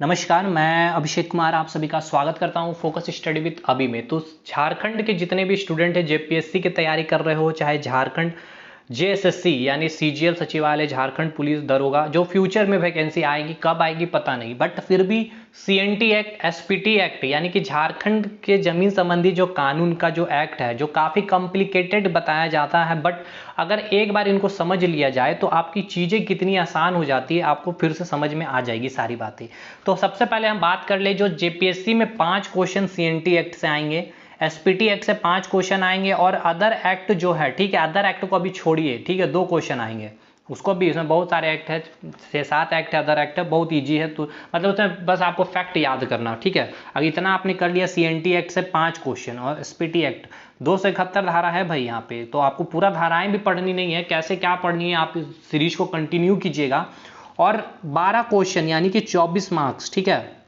नमस्कार, मैं अभिषेक कुमार आप सभी का स्वागत करता हूं फोकस स्टडी विद अभी में। तो झारखंड के जितने भी स्टूडेंट हैं जेपीएससी की तैयारी कर रहे हो, चाहे झारखंड जेएसएससी यानी सीजीएल सचिवालय, झारखंड पुलिस दरोगा, जो फ्यूचर में वैकेंसी आएगी, कब आएगी पता नहीं, बट फिर भी सीएनटी एक्ट, एसपीटी एक्ट यानी कि झारखंड के जमीन संबंधी जो कानून का जो एक्ट है, जो काफ़ी कॉम्प्लिकेटेड बताया जाता है, बट अगर एक बार इनको समझ लिया जाए तो आपकी चीज़ें कितनी आसान हो जाती है, आपको फिर से समझ में आ जाएगी सारी बातें। तो सबसे पहले हम बात कर ले, जो जेपीएससी में 5 क्वेश्चन सीएनटी एक्ट से आएंगे, एसपीटी एक्ट से 5 क्वेश्चन आएंगे, और अदर एक्ट जो है, ठीक है, अदर एक्ट को अभी छोड़िए, ठीक है, 2 क्वेश्चन आएंगे, उसको भी, इसमें बहुत सारे एक्ट है, 6-7 एक्ट है, अदर एक्ट है, बहुत ईजी है, तो मतलब उसमें बस आपको फैक्ट याद करना, ठीक है। अगर इतना आपने कर लिया, सीएनटी एक्ट से 5 क्वेश्चन और एसपीटी एक्ट 271 धारा है भाई यहाँ पे, तो आपको पूरा धाराएं भी पढ़नी नहीं है, कैसे क्या पढ़नी है, आप इस सीरीज को कंटिन्यू कीजिएगा। और 12 क्वेश्चन यानी कि 24 मार्क्स, ठीक है,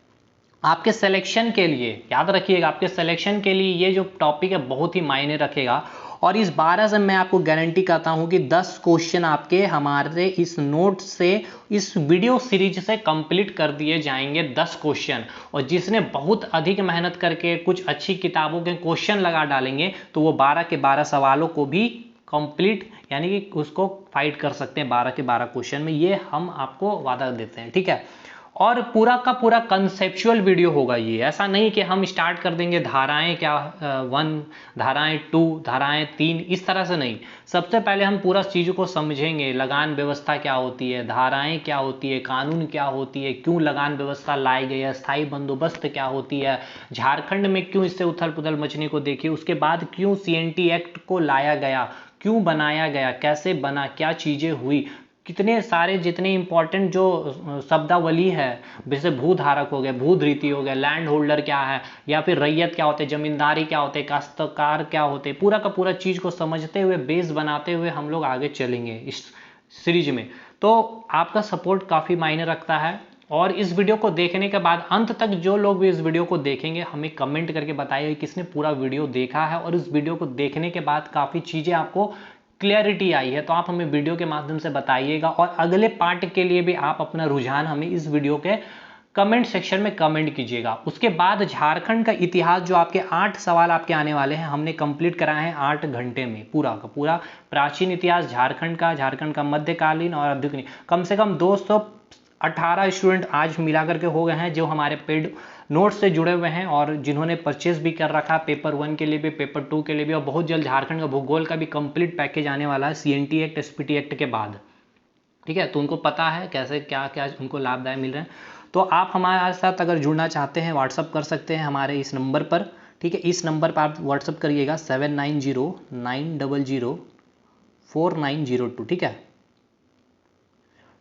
आपके सिलेक्शन के लिए, याद रखिएगा, आपके सिलेक्शन के लिए ये जो टॉपिक है बहुत ही मायने रखेगा। और इस 12 से मैं आपको गारंटी करता हूं कि 10 क्वेश्चन आपके हमारे इस नोट से, इस वीडियो सीरीज से कंप्लीट कर दिए जाएंगे, 10 क्वेश्चन। और जिसने बहुत अधिक मेहनत करके कुछ अच्छी किताबों के क्वेश्चन लगा डालेंगे तो वो 12 के 12 सवालों को भी कंप्लीट यानी कि उसको फाइट कर सकते हैं 12 के 12 क्वेश्चन में, ये हम आपको वादा देते हैं, ठीक है। और पूरा का पूरा कंसेप्चुअल वीडियो होगा ये, ऐसा नहीं कि हम स्टार्ट कर देंगे धाराएं क्या 1, धाराएं 2, धाराएं 3, इस तरह से नहीं। सबसे पहले हम पूरा चीज़ों को समझेंगे, लगान व्यवस्था क्या होती है, धाराएं क्या होती है, कानून क्या होती है, क्यों लगान व्यवस्था लाई गई है, स्थायी बंदोबस्त क्या होती है, झारखंड में क्यों इससे उथल पुथल मचने को देखी, उसके बाद क्यों सीएनटी एक्ट को लाया गया, क्यों बनाया गया, कैसे बना, क्या चीज़ें हुई, कितने सारे जितने इंपॉर्टेंट जो शब्दावली है, जैसे भूधारक हो गए, भूधृति हो गया, लैंड होल्डर क्या है, या फिर रैयत क्या होते हैं, जमींदारी क्या होते हैं, काश्तकार क्या होते हैं, पूरा का पूरा चीज़ को समझते हुए, बेस बनाते हुए हम लोग आगे चलेंगे इस सीरीज में। तो आपका सपोर्ट काफ़ी मायने रखता है। और इस वीडियो को देखने के बाद अंत तक जो लोग भी इस वीडियो को देखेंगे, हमें कमेंट करके बताइए किसने पूरा वीडियो देखा है, और इस वीडियो को देखने के बाद काफ़ी चीज़ें आपको क्लैरिटी आई है, तो आप हमें वीडियो के माध्यम से बताइएगा। और अगले पार्ट के लिए भी आप अपना रुझान हमें इस वीडियो के कमेंट सेक्शन में कमेंट कीजिएगा। उसके बाद झारखंड का इतिहास, जो आपके 8 सवाल आपके आने वाले हैं, हमने कंप्लीट कराए हैं 8 घंटे में, पूरा का पूरा प्राचीन इतिहास झारखंड का, झारखंड का मध्यकालीन और आधुनिक, कम से कम 218 स्टूडेंट आज मिला करके हो गए हैं जो हमारे पेड नोट से जुड़े हुए हैं, और जिन्होंने परचेज भी कर रखा पेपर 1 के लिए भी, पेपर 2 के लिए भी, और बहुत जल्द झारखंड का भूगोल का भी कंप्लीट पैकेज आने वाला है सीएनटी एक्ट, एसपीटी एक्ट के बाद, ठीक है। तो उनको पता है कैसे क्या क्या उनको लाभदायक मिल रहे हैं। तो आप हमारे साथ अगर जुड़ना चाहते हैं, व्हाट्सअप कर सकते हैं हमारे इस नंबर पर, ठीक है, इस नंबर पर आप व्हाट्सअप करिएगा 7909004902, ठीक है।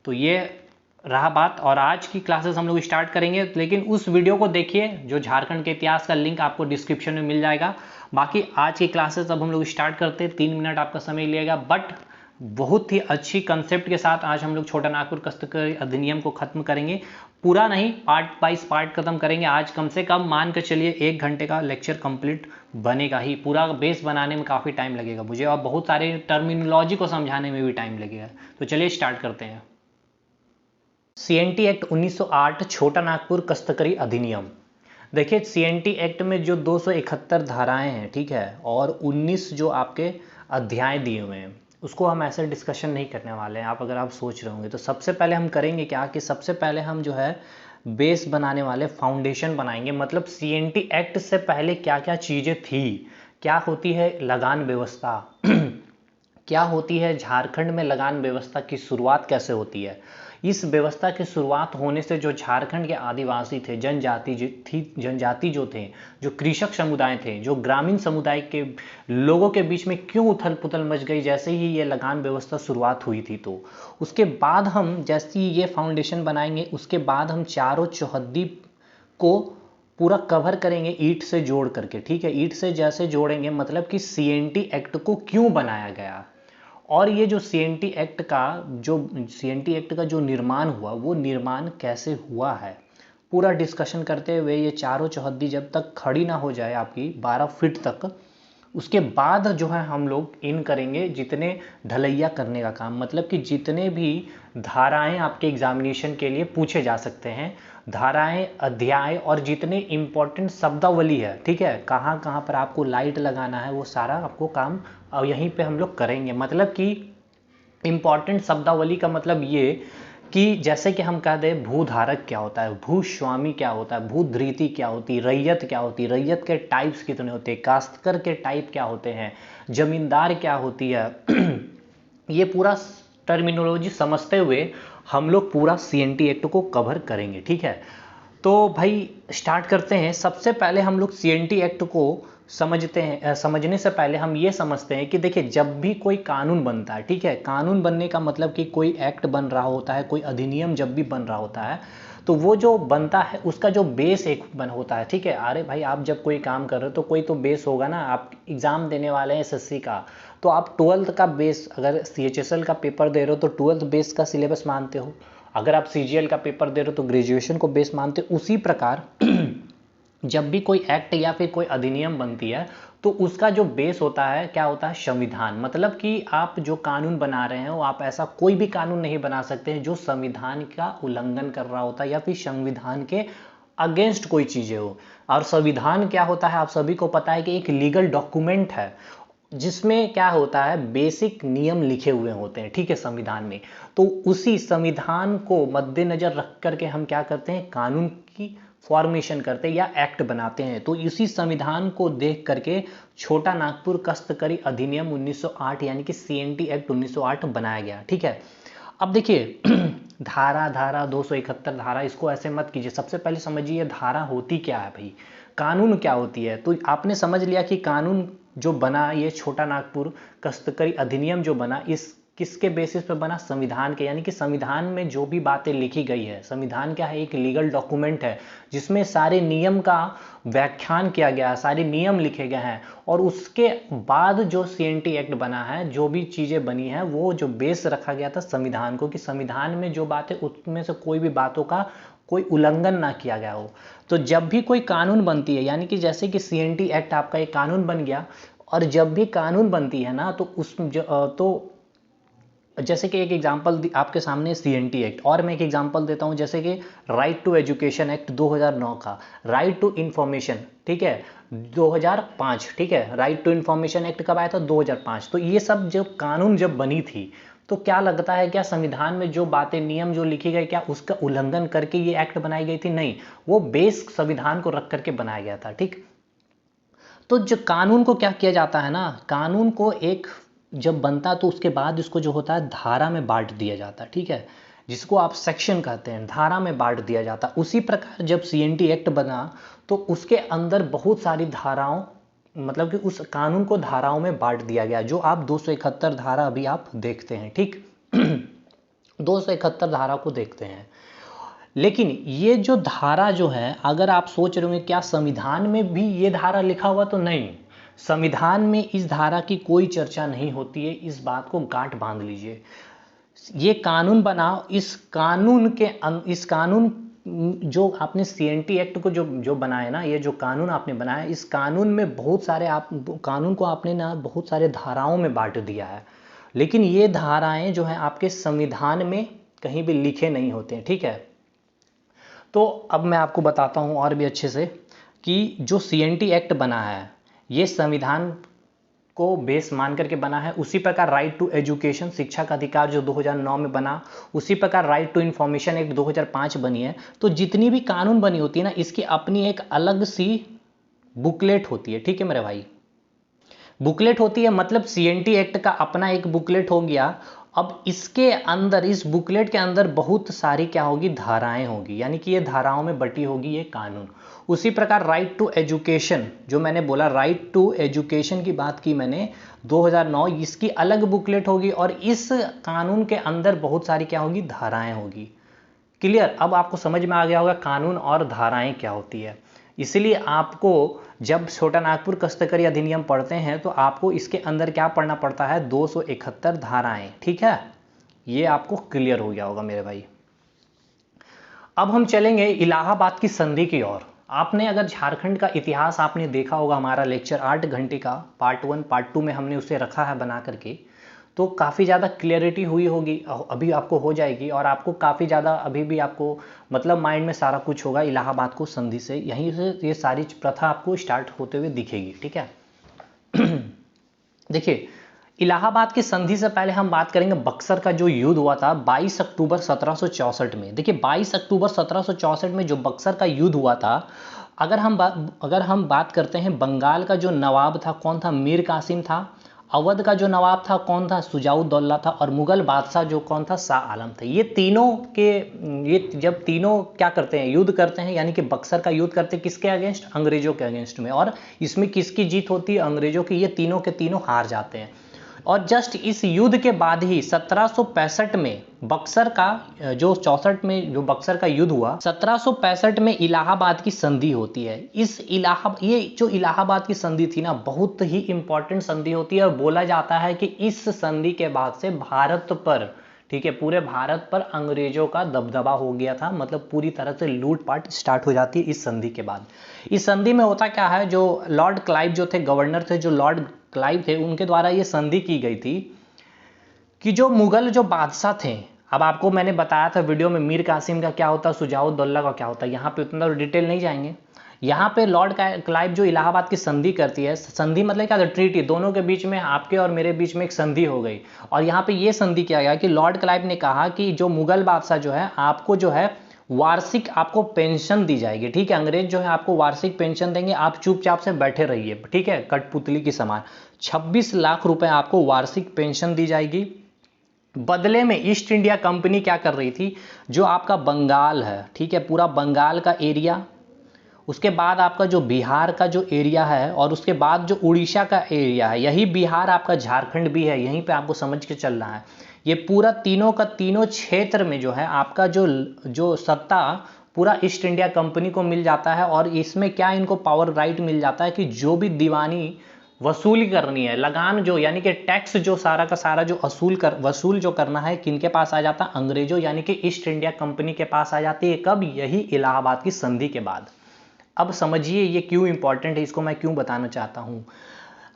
तो ये रहा बात, और आज की क्लासेस हम लोग स्टार्ट करेंगे, लेकिन उस वीडियो को देखिए जो झारखंड के इतिहास का लिंक आपको डिस्क्रिप्शन में मिल जाएगा। बाकी आज की क्लासेस अब हम लोग स्टार्ट करते हैं, 3 मिनट आपका समय लिएगा, बट बहुत ही अच्छी कंसेप्ट के साथ आज हम लोग छोटा नागपुर काश्तकारी अधिनियम को खत्म करेंगे। पूरा नहीं, पार्ट वाइज पार्ट खत्म करेंगे। आज कम से कम मान कर चलिए 1 घंटे का लेक्चर कंप्लीट बनेगा ही, पूरा बेस बनाने में काफ़ी टाइम लगेगा मुझे, और बहुत सारे टर्मिनोलॉजी को समझाने में भी टाइम लगेगा। तो चलिए स्टार्ट करते हैं। सीएनटी एक्ट 1908, छोटा नागपुर काश्तकारी अधिनियम। देखिए सीएनटी एक्ट में जो 271 धाराएं हैं, ठीक है, और 19 जो आपके अध्याय दिए हुए हैं, उसको हम ऐसे डिस्कशन नहीं करने वाले हैं। अगर आप सोच रहे होंगे तो सबसे पहले हम करेंगे क्या कि सबसे पहले हम जो है बेस बनाने वाले, फाउंडेशन बनाएंगे, मतलब सीएनटी एक्ट से पहले क्या क्या चीज़ें थी, क्या होती है लगान व्यवस्था क्या होती है, झारखंड में लगान व्यवस्था की शुरुआत कैसे होती है, इस व्यवस्था की शुरुआत होने से जो झारखंड के आदिवासी थे, जनजाति जो थे, जो कृषक समुदाय थे, जो ग्रामीण समुदाय के लोगों के बीच में क्यों उथल पुथल मच गई जैसे ही ये लगान व्यवस्था शुरुआत हुई थी। तो उसके बाद हम जैसे ही ये फाउंडेशन बनाएंगे, उसके बाद हम चारों चौहद्दी को पूरा कवर करेंगे ईंट से जोड़ करके, ठीक है। ईंट से जैसे जोड़ेंगे मतलब कि सीएनटी एक्ट को क्यों बनाया गया, और ये जो सीएनटी एक्ट का जो निर्माण हुआ, वो निर्माण कैसे हुआ है, पूरा डिस्कशन करते हुए ये चारों चौहद्दी जब तक खड़ी ना हो जाए आपकी 12 फीट तक, उसके बाद जो है हम लोग इन करेंगे जितने ढलैया करने का काम, मतलब कि जितने भी धाराएं आपके एग्जामिनेशन के लिए पूछे जा सकते हैं, धाराएं, अध्याय और जितने इंपॉर्टेंट शब्दावली है, ठीक है, कहाँ कहाँ पर आपको लाइट लगाना है, वो सारा आपको काम यहीं पे हम लोग करेंगे। मतलब कि इंपॉर्टेंट शब्दावली का मतलब ये कि जैसे कि हम कह दें भूधारक क्या होता है, भूस्वामी क्या होता है, भूधृति क्या होती है, रैयत क्या होती है, रैयत के टाइप्स कितने होते हैं, काश्तकर के टाइप क्या होते हैं, जमींदार क्या होती है, ये पूरा टर्मिनोलॉजी समझते हुए हम लोग पूरा सीएनटी एक्ट को कवर करेंगे, ठीक है। तो भाई स्टार्ट करते हैं। सबसे पहले हम लोग सीएनटी एक्ट को समझते हैं। समझने से पहले हम ये समझते हैं कि देखिए, जब भी कोई कानून बनता है, ठीक है, कानून बनने का मतलब कि कोई एक्ट बन रहा होता है, कोई अधिनियम जब भी बन रहा होता है, तो वो जो बनता है उसका जो बेस एक बन होता है, ठीक है। अरे भाई, आप जब कोई काम कर रहे हो तो कोई तो बेस होगा ना। आप एग्जाम देने वाले हैं एसएससी का, तो आप 12th का बेस, अगर सीएचएसएल का पेपर दे रहे हो तो 12th बेस का सिलेबस मानते हो, अगर आप सीजीएल का पेपर दे रहे हो तो ग्रेजुएशन को बेस मानते हो। उसी प्रकार जब भी कोई एक्ट या फिर कोई अधिनियम बनती है तो उसका जो बेस होता है क्या होता है, संविधान। मतलब कि आप जो कानून बना रहे हो, आप ऐसा कोई भी कानून नहीं बना सकते हैं जो संविधान का उल्लंघन कर रहा होता है या फिर संविधान के अगेंस्ट कोई चीजें हो। और संविधान क्या होता है, आप सभी को पता है कि एक लीगल डॉक्यूमेंट है जिसमें क्या होता है, बेसिक नियम लिखे हुए होते हैं, ठीक है, संविधान में। तो उसी संविधान को मद्देनजर रख करके हम क्या करते हैं, कानून की फॉर्मेशन करते हैं या एक्ट बनाते हैं। तो इसी संविधान को देख करके छोटा नागपुर काश्तकारी अधिनियम 1908 यानी कि सीएनटी एक्ट 1908 बनाया गया, ठीक है। अब देखिए धारा 271 धारा, इसको ऐसे मत कीजिए। सबसे पहले समझिए धारा होती क्या है भाई, कानून क्या होती है। तो आपने समझ लिया कि कानून जो बना, ये छोटा नागपुर काश्तकारी अधिनियम जो बना, इस किसके बेसिस पे बना, संविधान के। यानी कि संविधान में जो भी बातें लिखी गई है, संविधान क्या है, एक लीगल डॉक्यूमेंट है जिसमें सारे नियम का व्याख्यान किया गया है, सारे नियम लिखे गए हैं। और उसके बाद जो सीएनटी एक्ट बना है, जो भी चीजें बनी है, वो जो बेस रखा गया था संविधान को, कि संविधान में जो बातें, उसमें से कोई भी बातों का कोई उल्लंघन ना किया गया हो। तो जब भी कोई कानून बनती है, यानी कि जैसे कि सीएनटी एक्ट आपका एक कानून बन गया, और जब भी कानून बनती है ना, तो तो जैसे कि एक एग्जांपल आपके सामने सीएनटी एक्ट, और मैं एक एग्जांपल देता हूं, जैसे कि राइट टू एजुकेशन एक्ट 2009 का, राइट टू इंफॉर्मेशन, ठीक है, 2005, ठीक है। राइट टू इंफॉर्मेशन एक्ट कब आया था, 2005। तो ये सब जो कानून जब बनी थी, तो क्या लगता है, क्या संविधान में जो बातें, नियम जो लिखी गई, क्या उसका उल्लंघन करके ये एक्ट बनाई गई थी? नहीं, वो बेस संविधान को रख करके बनाया गया था, ठीक। तो जो कानून को क्या किया जाता है ना, कानून को एक जब बनता तो उसके बाद इसको जो होता है धारा में बांट दिया जाता है, ठीक है, जिसको आप सेक्शन कहते हैं, धारा में बांट दिया जाता। उसी प्रकार जब सीएनटी एक्ट बना तो उसके अंदर बहुत सारी धाराओं, मतलब कि उस कानून को धाराओं में बांट दिया गया, जो आप 271 धारा अभी आप देखते हैं, ठीक। 271 धारा को देखते हैं। लेकिन ये जो धारा जो है, अगर आप सोच रहे होंगे क्या संविधान में भी ये धारा लिखा हुआ, तो नहीं, संविधान में इस धारा की कोई चर्चा नहीं होती है। इस बात को गांठ बांध लीजिए। ये कानून बनाओ, इस कानून जो आपने सीएनटी एक्ट को जो बनाया ना, ये जो कानून आपने बनाया, इस कानून में बहुत सारे, आप कानून को आपने ना बहुत सारे धाराओं में बांट दिया है। लेकिन ये धाराएं जो है आपके संविधान में कहीं भी लिखे नहीं होते हैं, ठीक है। तो अब मैं आपको बताता हूं और भी अच्छे से कि जो सीएनटी एक्ट बना है, ये संविधान को बेस मान करके बना है। उसी प्रकार राइट टू एजुकेशन, शिक्षा का अधिकार, जो 2009 में बना, उसी प्रकार राइट टू इंफॉर्मेशन एक्ट 2005 बनी है। तो जितनी भी कानून बनी होती है ना, इसकी अपनी एक अलग सी बुकलेट होती है, ठीक है मेरे भाई, बुकलेट होती है। मतलब सीएनटी एक्ट का अपना एक बुकलेट हो गया। अब इसके अंदर, इस बुकलेट के अंदर बहुत सारी क्या होगी, धाराएं होगी, यानी कि ये धाराओं में बटी होगी ये कानून। उसी प्रकार राइट टू एजुकेशन, जो मैंने बोला राइट टू एजुकेशन की बात की मैंने, 2009, इसकी अलग बुकलेट होगी, और इस कानून के अंदर बहुत सारी क्या होगी, धाराएं होगी। क्लियर? अब आपको समझ में आ गया होगा कानून और धाराएं क्या होती है। इसलिए आपको जब छोटा नागपुर काश्तकारी अधिनियम पढ़ते हैं तो आपको इसके अंदर क्या पढ़ना पड़ता है, 271 धाराएं, ठीक है। ये आपको क्लियर हो गया होगा मेरे भाई। अब हम चलेंगे इलाहाबाद की संधि की ओर। आपने अगर झारखंड का इतिहास आपने देखा होगा, हमारा लेक्चर 8 घंटे का पार्ट 1 पार्ट 2 में हमने उसे रखा है बना करके, तो काफ़ी ज़्यादा क्लियरिटी हुई होगी, अभी आपको हो जाएगी, और आपको काफ़ी ज़्यादा अभी भी आपको मतलब माइंड में सारा कुछ होगा। इलाहाबाद को संधि से, यहीं से ये सारी प्रथा आपको स्टार्ट होते हुए दिखेगी, ठीक है। देखिए, इलाहाबाद की संधि से पहले हम बात करेंगे बक्सर का जो युद्ध हुआ था 22 अक्टूबर 1764 में। देखिए 22 अक्टूबर 1764 में जो बक्सर का युद्ध हुआ था, अगर हम बात करते हैं, बंगाल का जो नवाब था कौन था, मीर कासिम था। अवध का जो नवाब था कौन था, शुजाउद्दौला था। और मुगल बादशाह जो कौन था, शाह आलम थे। ये जब तीनों क्या करते हैं, युद्ध करते हैं, यानी कि बक्सर का युद्ध करते हैं किसके अगेंस्ट, अंग्रेजों के अगेंस्ट में। और इसमें किसकी जीत होती है, अंग्रेजों की। ये तीनों के तीनों हार जाते हैं। और जस्ट इस युद्ध के बाद ही 1765 में बक्सर का जो 64 में जो बक्सर का युद्ध हुआ, 1765 में इलाहाबाद की संधि होती है। ये जो इलाहाबाद की संधि थी ना, बहुत ही इंपॉर्टेंट संधि होती है। और बोला जाता है कि इस संधि के बाद से भारत पर, ठीक है, पूरे भारत पर अंग्रेजों का दबदबा हो गया था। मतलब पूरी तरह से लूटपाट स्टार्ट हो जाती है इस संधि के बाद। इस संधि में होता क्या है, जो लॉर्ड क्लाइव जो थे, गवर्नर थे जो लॉर्ड क्लाइव थे, उनके द्वारा ये संधि की गई थी कि जो मुगल जो बादशाह थे, अब आपको मैंने बताया था वीडियो में मीर कासिम का क्या होता है, शुजाउद्दौला का क्या होता है, यहाँ पे उतना डिटेल नहीं जाएंगे। यहाँ पे लॉर्ड क्लाइव जो इलाहाबाद की संधि करती है, संधि मतलब क्या था, ट्रीटी, दोनों के बीच में, आपके और मेरे बीच में एक संधि हो गई। और यहाँ पे ये संधि किया गया कि लॉर्ड क्लाइव ने कहा कि जो मुगल बादशाह जो है, आपको जो है वार्षिक आपको पेंशन दी जाएगी, ठीक है। अंग्रेज जो है आपको वार्षिक पेंशन देंगे, आप चुपचाप से बैठे रहिए, ठीक है, कठपुतली के समान। 26 लाख रुपए आपको वार्षिक पेंशन दी जाएगी। बदले में ईस्ट इंडिया कंपनी क्या कर रही थी, जो आपका बंगाल है, ठीक है, पूरा बंगाल का एरिया, उसके बाद आपका जो बिहार का जो एरिया है, और उसके बाद जो उड़ीसा का एरिया है, यही बिहार आपका झारखंड भी है, यहीं पे आपको समझ के चलना है। ये पूरा तीनों का तीनों क्षेत्र में जो है आपका जो सत्ता पूरा ईस्ट इंडिया कंपनी को मिल जाता है। और इसमें क्या इनको पावर राइट मिल जाता है कि जो भी दीवानी वसूली करनी है, लगान जो यानी कि टैक्स जो सारा का सारा जो वसूल जो करना है, किनके पास आ जाता है, अंग्रेजों यानी कि ईस्ट इंडिया कंपनी के पास आ जाती है। कब, यही इलाहाबाद की संधि के बाद। अब समझिए ये क्यों इंपॉर्टेंट है, इसको मैं क्यों बताना चाहता हूं।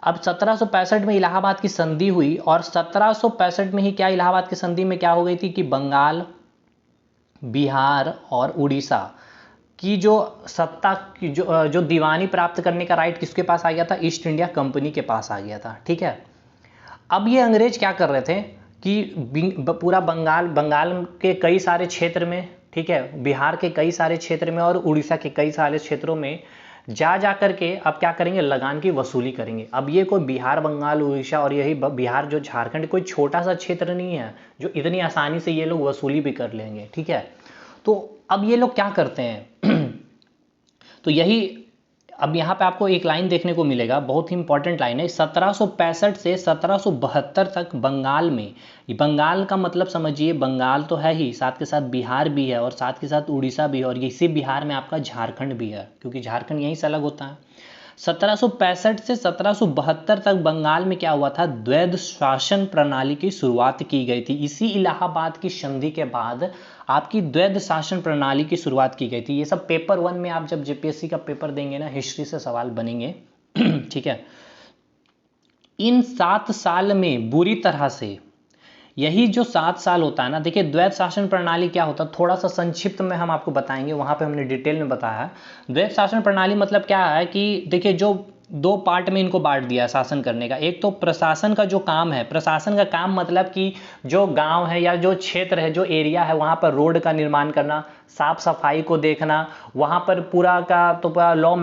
अब 1765 में इलाहाबाद की संधि हुई, और 1765 में ही क्या, इलाहाबाद की संधि में क्या हो गई थी कि बंगाल, बिहार और उड़ीसा की जो सत्ता की जो दीवानी प्राप्त करने का राइट किसके पास आ गया था, ईस्ट इंडिया कंपनी के पास आ गया था, ठीक है। अब ये अंग्रेज क्या कर रहे थे कि पूरा बंगाल के कई सारे क्षेत्र में, ठीक है, बिहार के कई सारे क्षेत्र में और उड़ीसा के कई सारे क्षेत्रों में जा करके अब क्या करेंगे, लगान की वसूली करेंगे। अब ये कोई बिहार, बंगाल, उड़ीसा और यही बिहार जो झारखंड कोई छोटा सा क्षेत्र नहीं है जो इतनी आसानी से ये लोग वसूली भी कर लेंगे, ठीक है। तो अब ये लोग क्या करते हैं तो यही, अब यहाँ पे आपको एक लाइन देखने को मिलेगा, बहुत ही इंपॉर्टेंट लाइन है। 1765 से 1772 तक बंगाल में, बंगाल का मतलब समझिए, बंगाल तो है ही, साथ के साथ बिहार भी है, और साथ के साथ उड़ीसा भी है, और इसी बिहार में आपका झारखंड भी है, क्योंकि झारखंड यहीं से अलग होता है। 1765 से 1772 तक बंगाल में क्या हुआ था, द्वैध शासन प्रणाली की शुरुआत की गई थी। इसी इलाहाबाद की संधि के बाद आपकी द्वैध शासन प्रणाली की शुरुआत की गई थी। ये सब पेपर 1 में आप जब जेपीएससी का पेपर देंगे ना, हिस्ट्री से सवाल बनेंगे ठीक है। इन 7 साल में बुरी तरह से, यही जो 7 साल होता है ना, देखिए द्वैध शासन प्रणाली क्या होता है, थोड़ा सा संक्षिप्त में हम आपको बताएंगे, वहां पे हमने डिटेल में बताया है। द्वैध शासन प्रणाली मतलब क्या है कि देखिए, जो 2 पार्ट में इनको बांट दिया है शासन करने का। एक तो प्रशासन का जो काम है, प्रशासन का काम मतलब कि जो गांव है या जो क्षेत्र है, जो एरिया है, वहां पर रोड का निर्माण करना, साफ सफाई को देखना, वहां पर पूरा का तो पूरा लॉ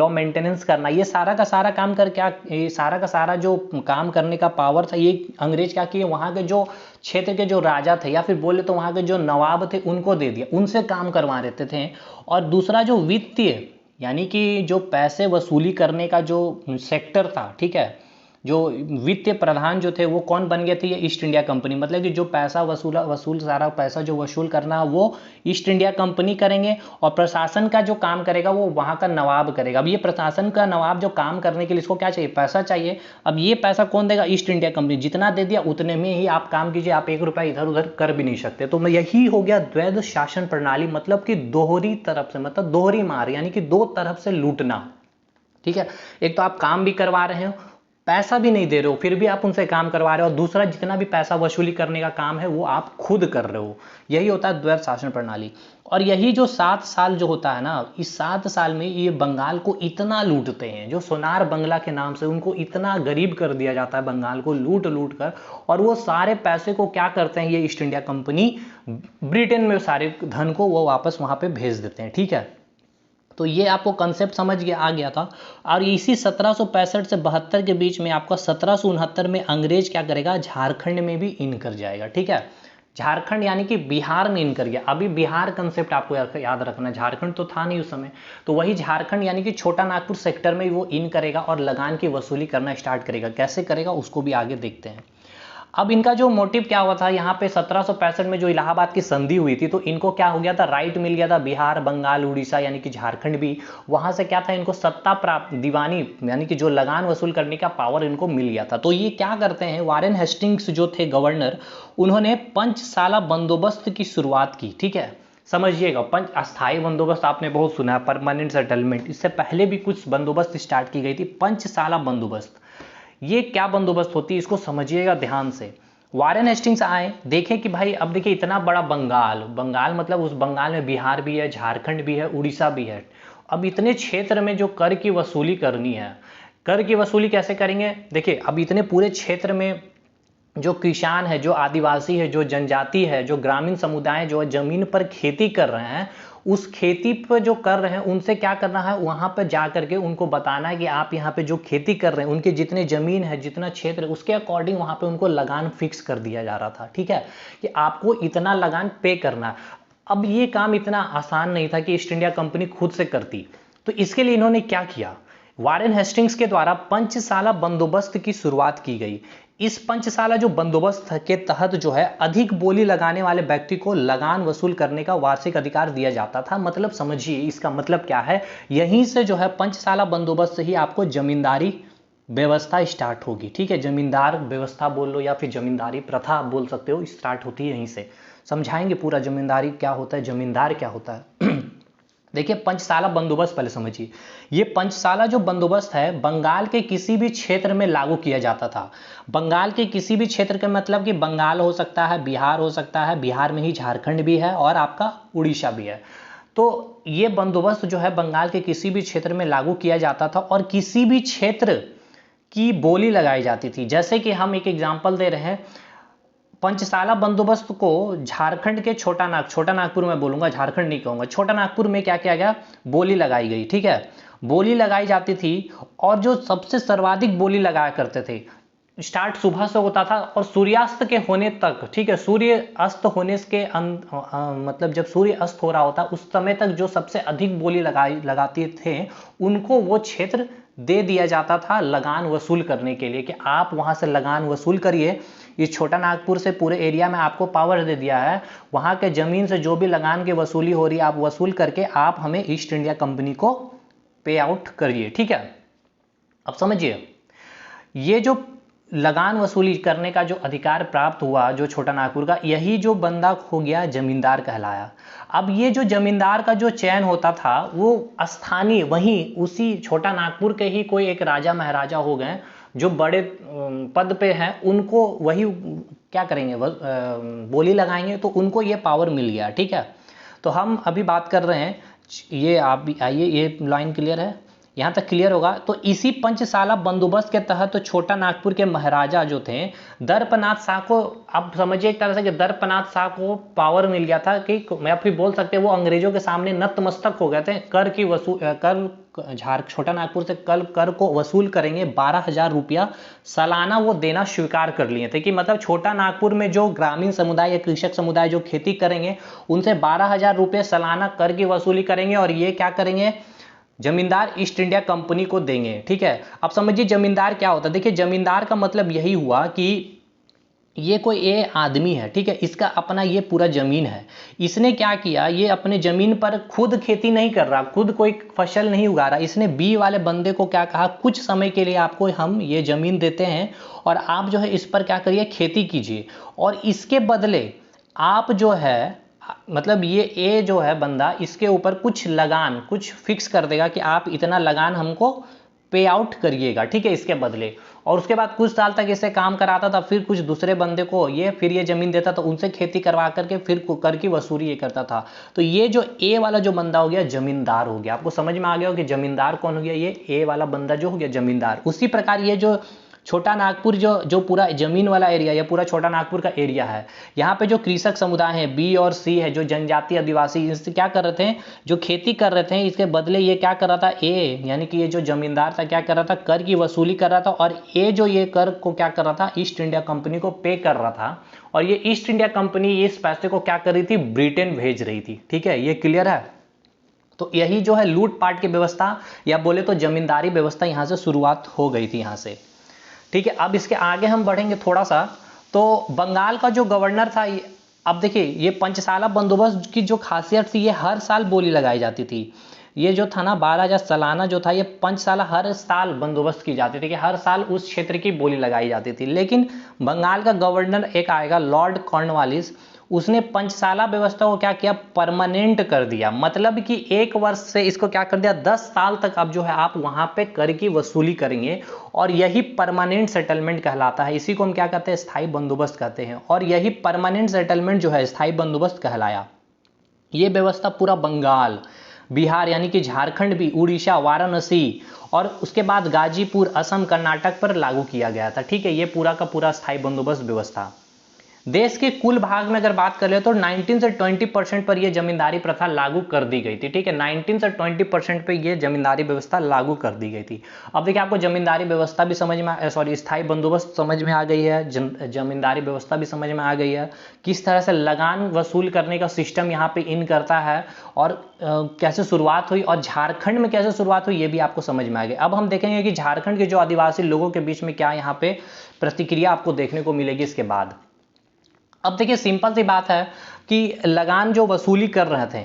मेंटेनेंस करना, ये सारा का सारा काम कर क्या, ये सारा का सारा जो काम करने का पावर था, ये अंग्रेज क्या किए, वहां के जो क्षेत्र के जो राजा थे या फिर बोले तो वहां के जो नवाब थे उनको दे दिया, उनसे काम करवा देते थे। और दूसरा जो वित्तीय यानी कि जो पैसे वसूली करने का जो सेक्टर था, ठीक है, जो वित्तीय प्रधान जो थे वो कौन बन गए थे, ये ईस्ट इंडिया कंपनी। मतलब कि जो पैसा वसूल सारा पैसा जो वसूल करना वो ईस्ट इंडिया कंपनी करेंगे, और प्रशासन का जो काम करेगा वो वहाँ का नवाब करेगा। अब ये प्रशासन का नवाब जो काम करने के लिए इसको क्या चाहिए, पैसा चाहिए। अब ये पैसा कौन देगा, ईस्ट इंडिया कंपनी। जितना दे दिया उतने में ही आप काम कीजिए, आप 1 रुपया इधर उधर कर भी नहीं सकते। तो यही हो गया द्वैध शासन प्रणाली, मतलब कि दोहरी तरफ से, मतलब दोहरी मार, यानी कि 2 तरफ से लूटना। ठीक है, एक तो आप काम भी करवा रहे हो, पैसा भी नहीं दे रहे हो, फिर भी आप उनसे काम करवा रहे हो, और दूसरा जितना भी पैसा वसूली करने का काम है वो आप खुद कर रहे हो। यही होता है द्वैध शासन प्रणाली। और यही जो 7 साल जो होता है ना, इस 7 साल में ये बंगाल को इतना लूटते हैं, जो सोनार बंगला के नाम से उनको इतना गरीब कर दिया जाता है, बंगाल को लूट लूट कर। और वो सारे पैसे को क्या करते हैं, ये ईस्ट इंडिया कंपनी ब्रिटेन में सारे धन को वो वापस वहां पे भेज देते हैं। ठीक है, तो ये आपको कंसेप्ट समझ आ गया था। और इसी 1765 से 72 के बीच में आपका 1769 में अंग्रेज क्या करेगा, झारखंड में भी इन कर जाएगा। ठीक है, झारखंड यानी कि बिहार में इन कर गया। अभी बिहार कंसेप्ट आपको याद रखना, झारखंड तो था नहीं उस समय, तो वही झारखंड यानी कि छोटा नागपुर सेक्टर में वो इन करेगा और लगान की वसूली करना स्टार्ट करेगा। कैसे करेगा उसको भी आगे देखते हैं। अब इनका जो मोटिव क्या हुआ था, यहाँ पे 1765 में जो इलाहाबाद की संधि हुई थी, तो इनको क्या हो गया था, राइट मिल गया था बिहार, बंगाल, उड़ीसा यानी कि झारखंड भी, वहां से क्या था, इनको सत्ता प्राप्त, दीवानी यानी कि जो लगान वसूल करने का पावर इनको मिल गया था। तो ये क्या करते हैं, वारेन हेस्टिंग्स जो थे गवर्नर, उन्होंने पंचसाला बंदोबस्त की शुरुआत की। ठीक है, समझिएगा, पंच अस्थायी बंदोबस्त आपने बहुत सुना है, परमानेंट सेटलमेंट, इससे पहले भी कुछ बंदोबस्त स्टार्ट की गई थी। पंचसाला बंदोबस्त, ये क्या बंदोबस्त होती है इसको समझिएगा ध्यान से। वारेन हेस्टिंग्स आए, देखें कि भाई अब देखिए इतना बड़ा बंगाल मतलब उस बंगाल में बिहार भी है, झारखंड भी है, उड़ीसा भी है। अब इतने क्षेत्र में जो कर की वसूली करनी है, कर की वसूली कैसे करेंगे, देखिए अब इतने पूरे क्षेत्र में जो किसान है, जो आदिवासी है, जो जनजाति है, जो ग्रामीण समुदाय जो जमीन पर खेती कर रहे हैं, उस खेती पर जो कर रहे हैं उनसे क्या करना है, वहां पर जा करके उनको बताना है कि आप यहाँ पे जो खेती कर रहे हैं, उनके जितने जमीन है, जितना क्षेत्र है, उसके अकॉर्डिंग वहां पे उनको लगान फिक्स कर दिया जा रहा था। ठीक है, कि आपको इतना लगान पे करना है। अब ये काम इतना आसान नहीं था कि ईस्ट इंडिया कंपनी खुद से करती, तो इसके लिए इन्होंने क्या किया, वारेन हेस्टिंग्स के द्वारा पंचसाला बंदोबस्त की शुरुआत की गई। इस पंचसाला जो बंदोबस्त के तहत जो है अधिक बोली लगाने वाले व्यक्ति को लगान वसूल करने का वार्षिक अधिकार दिया जाता था। मतलब समझिए इसका मतलब क्या है, यहीं से जो है पंचसाला बंदोबस्त से ही आपको जमींदारी व्यवस्था स्टार्ट होगी। ठीक है, जमींदार व्यवस्था बोल लो या फिर जमींदारी प्रथा आप बोल सकते हो, स्टार्ट होती है यहीं से। समझाएंगे पूरा जमींदारी क्या होता है, जमींदार क्या होता है। देखिए पंचसाला बंदोबस्त पहले समझिए। ये पंचसाला जो बंदोबस्त है बंगाल के किसी भी क्षेत्र में लागू किया जाता था। बंगाल के किसी भी क्षेत्र का मतलब कि बंगाल हो सकता है, बिहार हो सकता है, बिहार में ही झारखंड भी है और आपका उड़ीसा भी है। तो ये बंदोबस्त जो है बंगाल के किसी भी क्षेत्र में लागू किया जाता था और किसी भी क्षेत्र की बोली लगाई जाती थी। जैसे कि हम एक एग्जाम्पल दे रहे हैं, पंचसाला बंदोबस्त को झारखंड के छोटा नागपुर में बोलूंगा, झारखंड नहीं कहूंगा, छोटा नागपुर में क्या किया गया, बोली लगाई गई। ठीक है, बोली लगाई जाती थी और जो सबसे सर्वाधिक बोली लगाया करते थे, स्टार्ट सुबह से होता था और सूर्यास्त के होने तक। ठीक है, सूर्य अस्त होने के मतलब जब सूर्य अस्त हो रहा होता उस समय तक जो सबसे अधिक बोली लगाते थे उनको वो क्षेत्र दे दिया जाता था लगान वसूल करने के लिए, कि आप वहां से लगान वसूल करिए। इस छोटा नागपुर से पूरे एरिया में आपको पावर दे दिया है, वहां के जमीन से जो भी लगान की वसूली हो रही है आप वसूल करके आप हमें ईस्ट इंडिया कंपनी को पे आउट करिए। ठीक है, अब समझिए ये जो लगान वसूली करने का जो अधिकार प्राप्त हुआ जो छोटा नागपुर का, यही जो बंदा हो गया जमींदार कहलाया। अब ये जो जमींदार का जो चयन होता था वो स्थानीय वहीं उसी छोटा नागपुर के ही कोई एक राजा महाराजा हो गए जो बड़े पद पे हैं, उनको वही क्या करेंगे, बोली लगाएंगे, तो उनको ये पावर मिल गया। ठीक है, तो हम अभी बात कर रहे हैं, ये आप भी आइए, ये लाइन क्लियर है, यहाँ तक क्लियर होगा। तो इसी पंचसाला बंदोबस्त के तहत तो छोटा नागपुर के महाराजा जो थे दर्पनाथ शाह को, आप समझिए एक तरह से कि दर्पनाथ शाह को पावर मिल गया था कि मैं फिर बोल सकते हैं वो अंग्रेजों के सामने नतमस्तक हो गए थे। छोटा नागपुर से कर को वसूल करेंगे, 12,000 रुपया सालाना वो देना स्वीकार कर लिए थे। कि मतलब छोटा नागपुर में जो ग्रामीण समुदाय या कृषक समुदाय जो खेती करेंगे उनसे 12,000 रुपये सालाना कर की वसूली करेंगे और ये क्या करेंगे, जमींदार ईस्ट इंडिया कंपनी को देंगे। ठीक है, अब समझिए जमींदार क्या होता है। देखिए जमींदार का मतलब यही हुआ कि ये कोई ए आदमी है, ठीक है, इसका अपना ये पूरा जमीन है। इसने क्या किया, ये अपने जमीन पर खुद खेती नहीं कर रहा, खुद कोई फसल नहीं उगा रहा। इसने बी वाले बंदे को क्या कहा, कुछ समय के लिए आपको हम ये जमीन देते हैं और आप जो है इस पर क्या करिए, खेती कीजिए, और इसके बदले आप जो है मतलब ये ए जो है बंदा, इसके ऊपर कुछ लगान, कुछ फिक्स कर देगा कि आप इतना लगान हमको पे आउट करिएगा, ठीक है, इसके बदले। और उसके बाद कुछ साल तक इसे काम कराता था, फिर कुछ दूसरे बंदे को ये जमीन देता, तो उनसे खेती करवा करके फिर कर की वसूली ये करता था। तो ये जो ए वाला जो बंदा हो गया जमींदार हो गया। आपको समझ में आ गया हो कि जमींदार कौन हो गया, ये ए वाला बंदा जो हो गया जमींदार। उसी प्रकार ये जो छोटा नागपुर जो पूरा जमीन वाला एरिया, या पूरा छोटा नागपुर का एरिया है, यहाँ पे जो कृषक समुदाय है बी और सी है, जो जनजाति आदिवासी, इससे क्या कर रहे थे, जो खेती कर रहे थे, इसके बदले ये क्या कर रहा था, ए यानी कि ये जो जमींदार था क्या कर रहा था, कर की वसूली कर रहा था। और ए जो ये कर को क्या कर रहा था, ईस्ट इंडिया कंपनी को पे कर रहा था। और ये ईस्ट इंडिया कंपनी इस पैसे को क्या कर रही थी, ब्रिटेन भेज रही थी। ठीक है, ये क्लियर है। तो यही जो है लूटपाट की व्यवस्था, या बोले तो जमींदारी व्यवस्था यहाँ से शुरुआत हो गई थी यहाँ से। ठीक है, अब इसके आगे हम बढ़ेंगे थोड़ा सा। तो बंगाल का जो गवर्नर था, अब देखिए ये पंचसाला बंदोबस्त की जो खासियत थी, ये हर साल बोली लगाई जाती थी। ये जो था ना 12,000 सालाना जो था, ये पंचसाला हर साल बंदोबस्त की जाती थी कि हर साल उस क्षेत्र की बोली लगाई जाती थी। लेकिन बंगाल का गवर्नर एक आएगा लॉर्ड कॉर्नवालिस, उसने पंचसाला व्यवस्था को क्या किया, परमानेंट कर दिया। मतलब कि 1 वर्ष से इसको क्या कर दिया, 10 साल तक अब जो है आप वहां पे कर की वसूली करेंगे, और यही परमानेंट सेटलमेंट कहलाता है। इसी को हम क्या कहते हैं, स्थायी बंदोबस्त कहते हैं। और यही परमानेंट सेटलमेंट जो है स्थायी बंदोबस्त कहलाया। ये व्यवस्था पूरा बंगाल, बिहार यानी कि झारखंड भी, उड़ीसा, वाराणसी और उसके बाद गाजीपुर, असम, कर्नाटक पर लागू किया गया था। ठीक है, ये पूरा का पूरा स्थायी बंदोबस्त व्यवस्था। देश के कुल भाग में अगर बात करें तो 19 से 20% पर यह जमींदारी प्रथा लागू कर दी गई थी। ठीक है, 19 से 20% पे यह जमींदारी व्यवस्था लागू कर दी गई थी। अब देखिए आपको जमींदारी व्यवस्था भी समझ में, सॉरी, स्थायी बंदोबस्त समझ में आ गई है, जमींदारी व्यवस्था भी समझ में आ गई है, किस तरह से लगान वसूल करने का सिस्टम यहाँ पे इन करता है, और कैसे शुरुआत हुई, और झारखंड में कैसे शुरुआत हुई, ये भी आपको समझ में आ गई। अब हम देखेंगे कि झारखंड के जो आदिवासी लोगों के बीच में क्या यहाँ पे प्रतिक्रिया आपको देखने को मिलेगी इसके बाद। अब देखिए सिंपल सी बात है कि लगान जो वसूली कर रहे थे,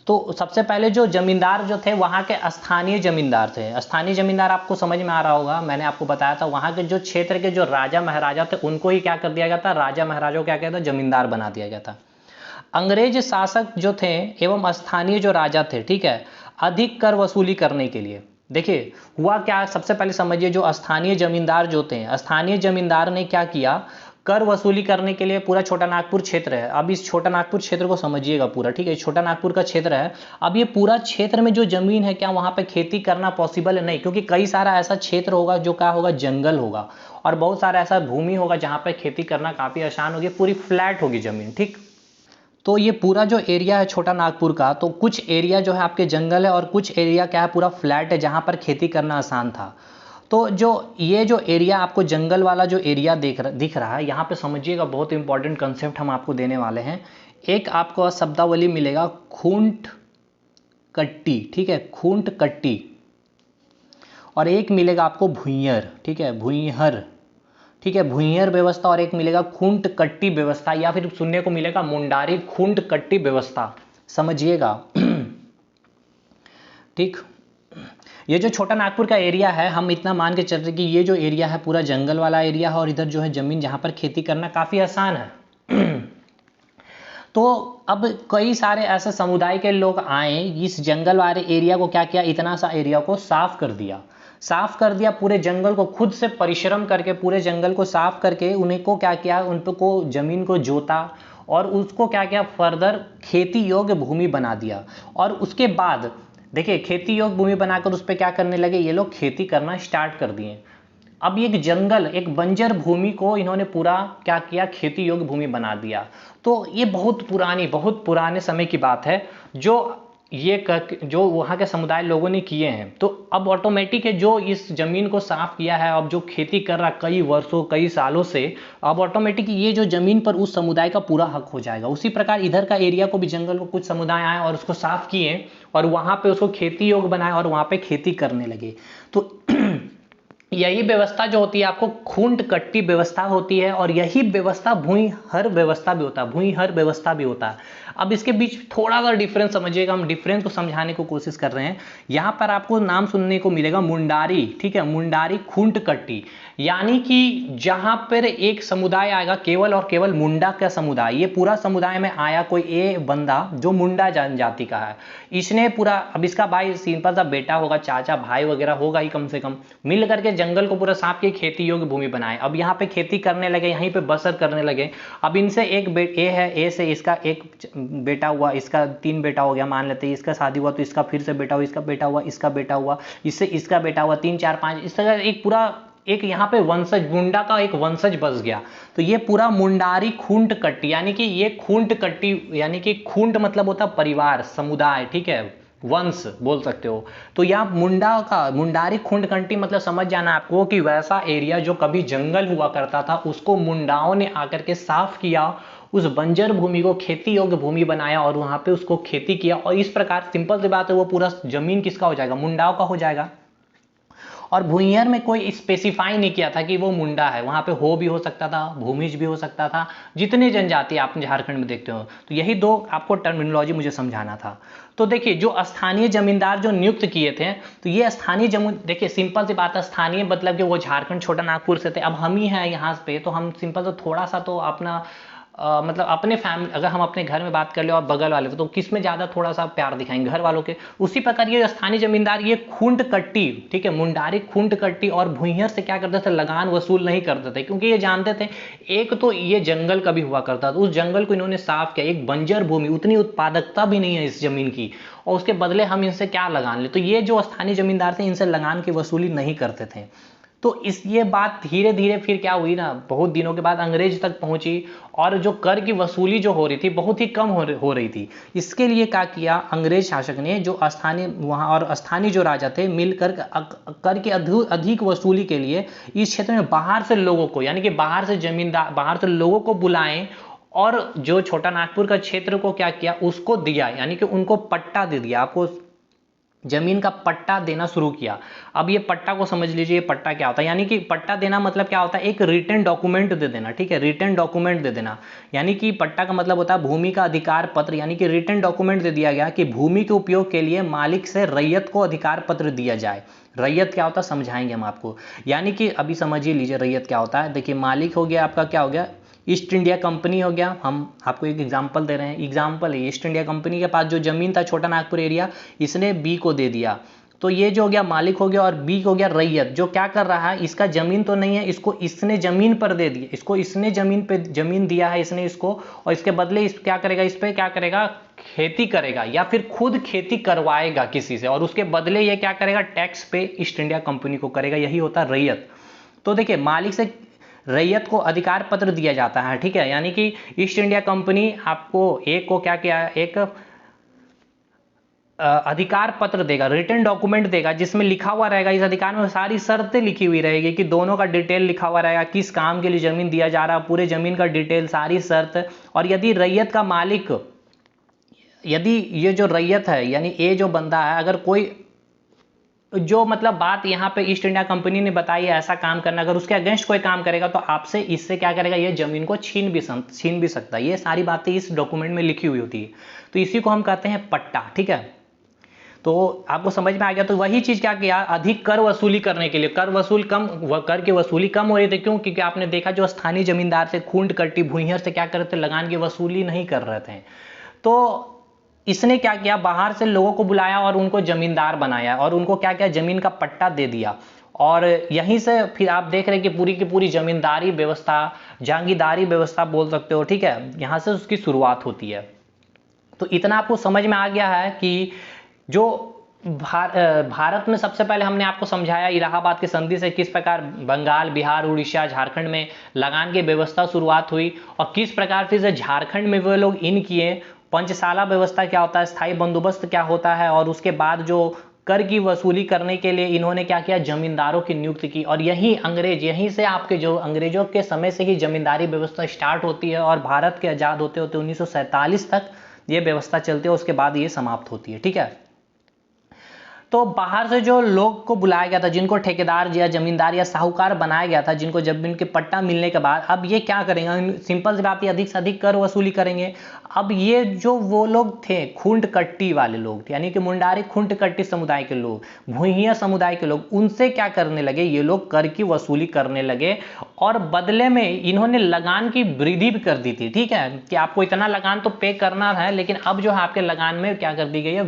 तो सबसे पहले जो जमींदार जो थे वहाँ के स्थानीय जमींदार थे। स्थानीय जमींदार आपको समझ में आ रहा होगा, मैंने आपको बताया था, वहाँ के जो क्षेत्र के जो राजा महाराजा थे उनको ही क्या कर दिया गया था, राजा महाराजा को क्या कहता था, जमींदार बना दिया गया था। अंग्रेज शासक जो थे एवं स्थानीय जो राजा थे, ठीक है, अधिक कर वसूली करने के लिए, देखिए हुआ क्या, सबसे पहले समझिए जो स्थानीय जमींदार जो थे, स्थानीय जमींदार ने क्या किया, कर वसूली करने के लिए पूरा छोटा नागपुर क्षेत्र है। अब इस छोटा नागपुर क्षेत्र को समझिएगा पूरा, ठीक है, छोटा नागपुर का क्षेत्र है। अब ये पूरा क्षेत्र में जो जमीन है, क्या वहां पे खेती करना पॉसिबल है, नहीं, क्योंकि कई सारा ऐसा क्षेत्र होगा जो क्या होगा, जंगल होगा, और बहुत सारा ऐसा भूमि होगा जहां पे खेती करना काफी आसान होगी, पूरी फ्लैट होगी जमीन। ठीक, तो ये पूरा जो एरिया है छोटा नागपुर का, तो कुछ एरिया जो है आपके जंगल है और कुछ एरिया क्या है, पूरा फ्लैट है जहां पर खेती करना आसान था। तो जो ये जो एरिया आपको जंगल वाला जो एरिया दिख रहा है, यहाँ पे समझिएगा बहुत इंपॉर्टेंट कंसेप्ट हम आपको देने वाले हैं। एक आपको शब्दावली मिलेगा खूंट कट्टी, ठीक है, खूंट कट्टी, और एक मिलेगा आपको भुइंयर, ठीक है, भुइंहर, ठीक है, भुइंहर व्यवस्था, और एक मिलेगा खूंट कट्टी व्यवस्था, या फिर सुनने को मिलेगा मुंडारी खूंट कट्टी व्यवस्था, समझिएगा। ठीक, ये जो छोटा नागपुर का एरिया है, हम इतना मान के चल रहे कि ये जो एरिया है पूरा जंगल वाला एरिया है, और इधर जो है जमीन जहां पर खेती करना काफी आसान है। तो अब कई सारे ऐसे समुदाय के लोग आए, इस जंगल वाले एरिया को क्या किया, इतना सा एरिया को साफ कर दिया, पूरे जंगल को खुद से परिश्रम करके पूरे जंगल को साफ करके उन्हें को क्या किया, उनको जमीन को जोता, और उसको क्या किया, फर्दर खेती योग्य भूमि बना दिया। और उसके बाद देखिए खेती योग्य भूमि बनाकर उस पर क्या करने लगे, ये लोग खेती करना स्टार्ट कर दिए। अब एक जंगल, एक बंजर भूमि को इन्होंने पूरा क्या किया, खेती योग्य भूमि बना दिया। तो ये बहुत पुराने समय की बात है, जो जो वहाँ के समुदाय लोगों ने किए हैं, तो अब ऑटोमेटिक है जो इस जमीन को साफ किया है, अब जो खेती कर रहा कई वर्षों कई सालों से, अब ऑटोमेटिक ये जो जमीन पर उस समुदाय का पूरा हक हो जाएगा। उसी प्रकार इधर का एरिया को भी, जंगल को कुछ समुदाय आए और उसको साफ किए और वहाँ पे उसको खेती योग्य बनाए और वहाँ पे खेती करने लगे। तो यही व्यवस्था जो होती है आपको खूंट कट्टी व्यवस्था होती है, और यही व्यवस्था भूइहर व्यवस्था भी होता है, भूइहर व्यवस्था भी होता है। अब इसके बीच थोड़ा सा डिफरेंस समझिएगा, हम डिफरेंस को समझाने को कोशिश कर रहे हैं। यहाँ पर आपको नाम सुनने को मिलेगा मुंडारी, ठीक है, मुंडारी खूंट कट्टी, यानी कि जहां पर एक समुदाय आएगा केवल और केवल मुंडा का समुदाय, ये पूरा समुदाय में आया कोई ए बंदा जो मुंडा जनजाति का है, इसने पूरा, अब इसका भाई सिंपल सा बेटा होगा, चाचा भाई वगैरह होगा ही कम से कम, मिल करके जंगल को पूरा साफ के खेती योग्य भूमि बनाए। अब यहाँ पे खेती करने लगे, यहीं पे बसर करने लगे। अब इनसे एक ए है, ए से इसका एक बेटा हुआ, इसका 3 बेटा हो गया मान लेते हैं, इसका शादी हुआ तो इसका फिर से बेटा हुआ, इसका बेटा हुआ, इसका बेटा हुआ, इससे इसका बेटा हुआ, 3 4 5, इस तरह एक पूरा एक यहाँ पे वंशज, मुंडा का एक वंशज बस गया। तो ये पूरा मुंडारी खूंट कट्टी, यानी कि ये खूंट कट्टी, यानी कि खूंट मतलब होता परिवार, समुदाय, ठीक है, वंश बोल सकते हो। तो यहाँ मुंडा का मुंडारी खूंट कट्टी मतलब समझ जाना आपको कि वैसा एरिया जो कभी जंगल हुआ करता था उसको मुंडाओं ने आकर के साफ किया, उस बंजर भूमि को खेती योग्य भूमि बनाया और वहां पे उसको खेती किया, और इस प्रकार सिंपल सी बात है वो पूरा जमीन किसका हो जाएगा, मुंडाओं का हो जाएगा। और भूइंटर में कोई स्पेसिफाई नहीं किया था कि वो मुंडा है, वहां पे हो भी हो सकता था, भूमिज भी हो सकता था, जितने जनजाति आप झारखंड में देखते हो। तो यही दो आपको टर्मिनोलॉजी मुझे समझाना था। तो देखिए जो स्थानीय जमींदार जो नियुक्त किए थे, तो ये स्थानीय जमीन, देखिए सिंपल सी बात है, स्थानीय मतलब कि वो झारखंड छोटा नागपुर से थे, अब हम ही हैं यहाँ पे, तो हम सिंपल तो थोड़ा सा तो अपना मतलब अपने फैमिली, अगर हम अपने घर में बात कर ले और बगल वाले तो किस में ज्यादा थोड़ा सा प्यार दिखाएंगे, घर वालों के। उसी प्रकार ये स्थानीय जमींदार ये खूंट कट्टी, ठीक है, मुंडारी खूंट कट्टी और भूइंटर से क्या करते थे, लगान वसूल नहीं करते थे, क्योंकि ये जानते थे एक तो ये जंगल कभी हुआ करता था, उस जंगल को इन्होंने साफ किया, एक बंजर भूमि, उतनी उत्पादकता भी नहीं है इस जमीन की, और उसके बदले हम इनसे क्या लगान ले। तो ये जो स्थानीय जमींदार थे इनसे लगान की वसूली नहीं करते थे। तो इस ये बात धीरे धीरे फिर क्या हुई ना, बहुत दिनों के बाद अंग्रेज तक पहुंची, और जो कर की वसूली जो हो रही थी बहुत ही कम हो रही थी। इसके लिए क्या किया अंग्रेज शासक ने, जो स्थानीय वहां और स्थानीय जो राजा थे मिलकर कर की अधिक वसूली के लिए इस क्षेत्र में बाहर से लोगों को, यानी कि बाहर से जमींदार, बाहर से लोगों को बुलाएं, और जो छोटा नागपुर का क्षेत्र को क्या किया, उसको दिया, यानी कि उनको पट्टा दे दिया, आपको जमीन का पट्टा देना शुरू किया। अब ये पट्टा को समझ लीजिए, पट्टा क्या होता है, यानी कि पट्टा देना मतलब क्या होता है, एक रिटन डॉक्यूमेंट दे देना, ठीक है, रिटन डॉक्यूमेंट दे देना। यानी कि पट्टा का मतलब होता है भूमि का अधिकार पत्र, यानी कि रिटन डॉक्यूमेंट दे दिया गया कि भूमि के उपयोग के लिए मालिक से रैयत को अधिकार पत्र दिया जाए। रैयत क्या होता है समझाएंगे हम आपको, यानी कि अभी समझिए लीजिए रैयत क्या होता है। देखिए मालिक हो गया आपका, क्या हो गया, ईस्ट इंडिया कंपनी हो गया, हम आपको एक एग्जांपल दे रहे हैं, एग्जांपल है ईस्ट इंडिया कंपनी के पास जो जमीन था छोटा नागपुर एरिया, इसने बी को दे दिया, तो ये जो हो गया मालिक हो गया, और बी हो गया रैयत, जो क्या कर रहा है, इसका जमीन तो नहीं है, इसको इसने जमीन पर दे दिया, इसको इसने जमीन पे जमीन दिया है इसने इसको, और इसके बदले इस क्या करेगा, इस पे क्या करेगा, खेती करेगा, या फिर खुद खेती करवाएगा किसी से, और उसके बदले ये क्या करेगा, टैक्स पे ईस्ट इंडिया कंपनी को करेगा, यही होता है रैयत। तो देखिए मालिक से रैयत को अधिकार पत्र दिया जाता है, ठीक है, यानी कि ईस्ट इंडिया कंपनी आपको एक को क्या किया, एक अधिकार पत्र देगा, रिटन डॉक्यूमेंट देगा, जिसमें लिखा हुआ रहेगा, इस अधिकार में सारी शर्तें लिखी हुई रहेगी, कि दोनों का डिटेल लिखा हुआ रहेगा, किस काम के लिए जमीन दिया जा रहा है, पूरे जमीन का डिटेल, सारी शर्त। और यदि रैयत का मालिक, यदि ये जो रैयत है यानी ये जो बंदा है, अगर कोई जो मतलब बात यहाँ पे ईस्ट इंडिया कंपनी ने बताई है ऐसा काम करना, अगर उसके अगेंस्ट कोई काम करेगा तो आपसे इससे क्या करेगा, ये जमीन को छीन भी सकता है। ये सारी बातें इस डॉक्यूमेंट में लिखी हुई होती है, तो इसी को हम कहते हैं पट्टा, ठीक है। तो आपको समझ में आ गया। तो वही चीज क्या किया, अधिक कर वसूली करने के लिए, कर की वसूली कम हो रही थी, क्यों, क्योंकि आपने देखा जो स्थानीय जमींदार से खूंट कट्टी भूइंटर से क्या कर रहे थे, लगान की वसूली नहीं कर रहे थे, तो इसने क्या किया, बाहर से लोगों को बुलाया और उनको जमींदार बनाया, और उनको क्या किया, जमीन का पट्टा दे दिया। और यहीं से फिर आप देख रहे हैं कि पूरी की पूरी जमींदारी व्यवस्था, जागीरदारी व्यवस्था बोल सकते हो, ठीक है, यहां से उसकी शुरुआत होती है। तो इतना आपको समझ में आ गया है कि जो भारत में सबसे पहले हमने आपको समझाया इलाहाबाद की संधि से किस प्रकार बंगाल, बिहार, उड़ीसा, झारखंड में लगान की व्यवस्था शुरुआत हुई, और किस प्रकार फिर से झारखंड में वे लोग इन किए, पंचशाला व्यवस्था क्या होता है, स्थायी बंदोबस्त क्या होता है, और उसके बाद जो कर की वसूली करने के लिए इन्होंने क्या किया, जमींदारों की नियुक्ति की। और यहीं से आपके जो अंग्रेजों के समय से ही जमींदारी व्यवस्था स्टार्ट होती है और भारत के आज़ाद होते होते 1947 तक ये व्यवस्था चलती है, उसके बाद ये समाप्त होती है। ठीक है, तो बाहर से जो लोग को बुलाया गया था, जिनको ठेकेदार या जमींदार या साहूकार बनाया गया था, जिनको जमीन के पट्टा मिलने के बाद अब ये क्या करेंगे, सिंपल सी बात है, अधिक से अधिक कर वसूली करेंगे। अब ये जो वो लोग थे खूंट कट्टी वाले लोग थे, यानी कि मुंडारी खूंट कट्टी समुदाय के लोग, भूइया समुदाय के लोग, उनसे क्या करने लगे, ये लोग कर की वसूली करने लगे और बदले में इन्होंने लगान की वृद्धि भी कर दी थी। ठीक है, कि आपको इतना लगान तो पे करना है, लेकिन अब जो है आपके लगान में क्या कर दी गई है,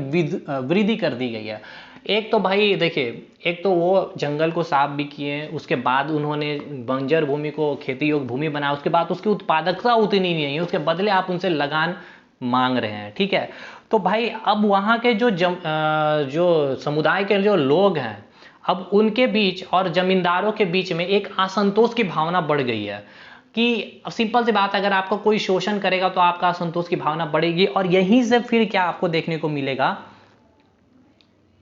वृद्धि कर दी गई है। एक तो भाई देखिए, एक तो वो जंगल को साफ भी किए, उसके बाद उन्होंने बंजर भूमि को खेती योग्य भूमि बनाया, उसके बाद उसकी उत्पादकता उतनी नहीं है, उसके बदले आप उनसे लगान मांग रहे हैं। ठीक है, तो भाई अब वहाँ के जो समुदाय के जो लोग हैं, अब उनके बीच और जमींदारों के बीच में एक असंतोष की भावना बढ़ गई है कि सिंपल सी बात, अगर आपको कोई शोषण करेगा तो आपका असंतोष की भावना बढ़ेगी, और यहीं से फिर क्या आपको देखने को मिलेगा,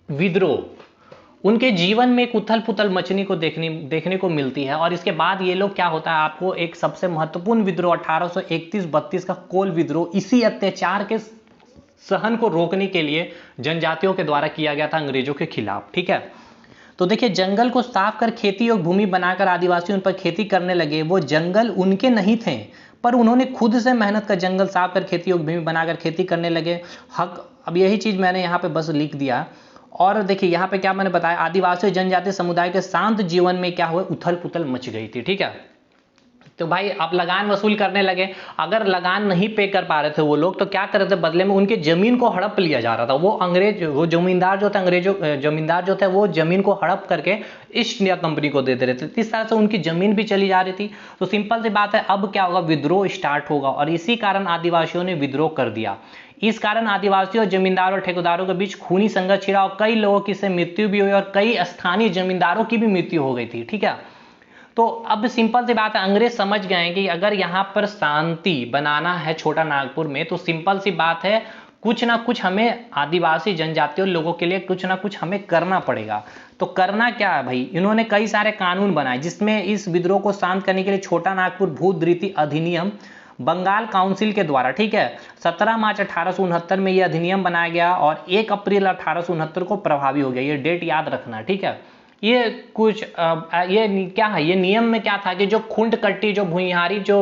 विद्रोह। उनके जीवन में एक उथल पुथल मचने को देखने को मिलती है। और इसके बाद ये लोग क्या होता है, आपको एक सबसे महत्वपूर्ण विद्रोह 1831-32 का कोल विद्रोह, इसी अत्याचार के सहन को रोकने के लिए जनजातियों के द्वारा किया गया था अंग्रेजों के खिलाफ। ठीक है, तो देखिए, जंगल को साफ कर खेती योग्य भूमि बनाकर आदिवासी उन पर खेती करने लगे। वो जंगल उनके नहीं थे, पर उन्होंने खुद से मेहनत कर जंगल साफ कर खेती योग्य भूमि बनाकर खेती करने लगे। हक, अब यही चीज मैंने यहाँ पे बस लिख दिया। और देखिए यहाँ पे क्या मैंने बताया, आदिवासी जनजातीय समुदाय के शांत जीवन में क्या हुआ, उथल पुथल मच गई थी। ठीक है, तो भाई आप लगान वसूल करने लगे। अगर लगान नहीं पे कर पा रहे थे वो लोग, तो क्या कर रहे थे, बदले में उनके जमीन को हड़प लिया जा रहा था। वो जमींदार जो थे, जमींदार जो थे, वो जमीन को हड़प करके ईस्ट इंडिया कंपनी को दे दे रहे थे। इस तरह से उनकी जमीन भी चली जा रही थी। तो सिंपल सी बात है, अब क्या होगा, विद्रोह स्टार्ट होगा, और इसी कारण आदिवासियों ने विद्रोह कर दिया। इस कारण आदिवासियों, जमींदारों और ठेकेदारों के बीच खूनी संघर्ष छिड़ा और कई लोगों की से मृत्यु भी हुई और कई स्थानीय जमींदारों की भी मृत्यु हो गई थी। ठीक है, तो अब सिंपल सी बात है, अंग्रेज समझ गए कि अगर यहाँ पर शांति बनाना है छोटा नागपुर में, तो सिंपल सी बात है, कुछ ना कुछ हमें आदिवासी जनजातीय लोगों के लिए कुछ ना कुछ हमें करना पड़ेगा। तो करना क्या है भाई, इन्होंने कई सारे कानून बनाए, जिसमें इस विद्रोह को शांत करने के लिए छोटा नागपुर भूधृति अधिनियम बंगाल काउंसिल के द्वारा, ठीक है, 17 मार्च 1869 में यह अधिनियम बनाया गया और 1 अप्रैल 1869 को प्रभावी हो गया। ये डेट याद रखना, ठीक है। ये कुछ क्या है, ये नियम में क्या था कि जो खुंड कट्टी, जो भूइहारी जो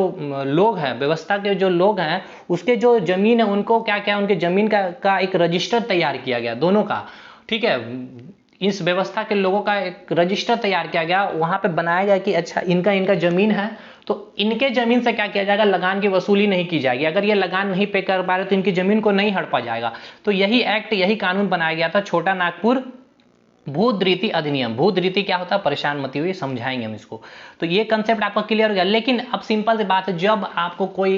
लोग हैं, व्यवस्था के जो लोग हैं, उसके जो जमीन है, उनको क्या क्या उनके जमीन का एक रजिस्टर तैयार किया गया, दोनों का, ठीक है। इस व्यवस्था के लोगों का एक रजिस्टर तैयार किया गया, वहां पे बनाया गया कि अच्छा इनका जमीन है, तो इनके जमीन से क्या किया जाएगा, लगान की वसूली नहीं की जाएगी। अगर ये लगान नहीं पे कर पा रहे तो इनकी जमीन को नहीं हड़पा जाएगा। तो यही एक्ट, यही कानून बनाया गया था, छोटा नागपुर भूधृति अधिनियम। भूधृति क्या होता है, परेशान मत हुई, समझाएंगे हम इसको। तो ये कंसेप्ट आपका क्लियर हो गया। लेकिन अब सिंपल सी बात है, जब आपको कोई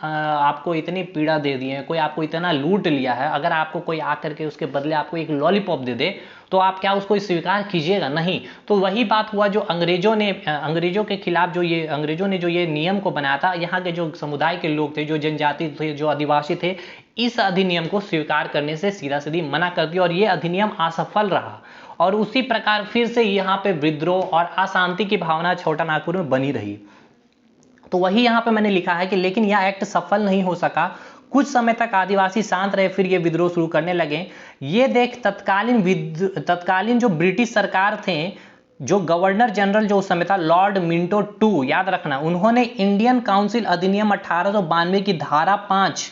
आपको इतनी पीड़ा दे दी है, कोई आपको इतना लूट लिया है, अगर आपको कोई आकर के उसके बदले आपको एक लॉलीपॉप दे दे, तो आप क्या उसको स्वीकार कीजिएगा? नहीं। तो वही बात हुआ जो अंग्रेजों के खिलाफ जो ये अंग्रेजों ने जो ये नियम को बनाया था, यहाँ के जो समुदाय के लोग थे, जो जनजाति थे, जो आदिवासी थे, इस अधिनियम को स्वीकार करने से सीधा सीधी मना कर दिया और ये अधिनियम असफल रहा। और उसी प्रकार फिर से यहाँ पे विद्रोह और अशांति की भावना छोटा नागपुर में बनी रही। तो वही यहाँ पे मैंने लिखा है कि लेकिन यह एक्ट सफल नहीं हो सका। कुछ समय तक आदिवासी शांत रहे, फिर ये विद्रोह शुरू करने लगे। ये देख तत्कालीन जो ब्रिटिश सरकार थे, जो गवर्नर जनरल जो उस समय था, लॉर्ड मिंटो टू, याद रखना, उन्होंने इंडियन काउंसिल अधिनियम 1892 की धारा 5,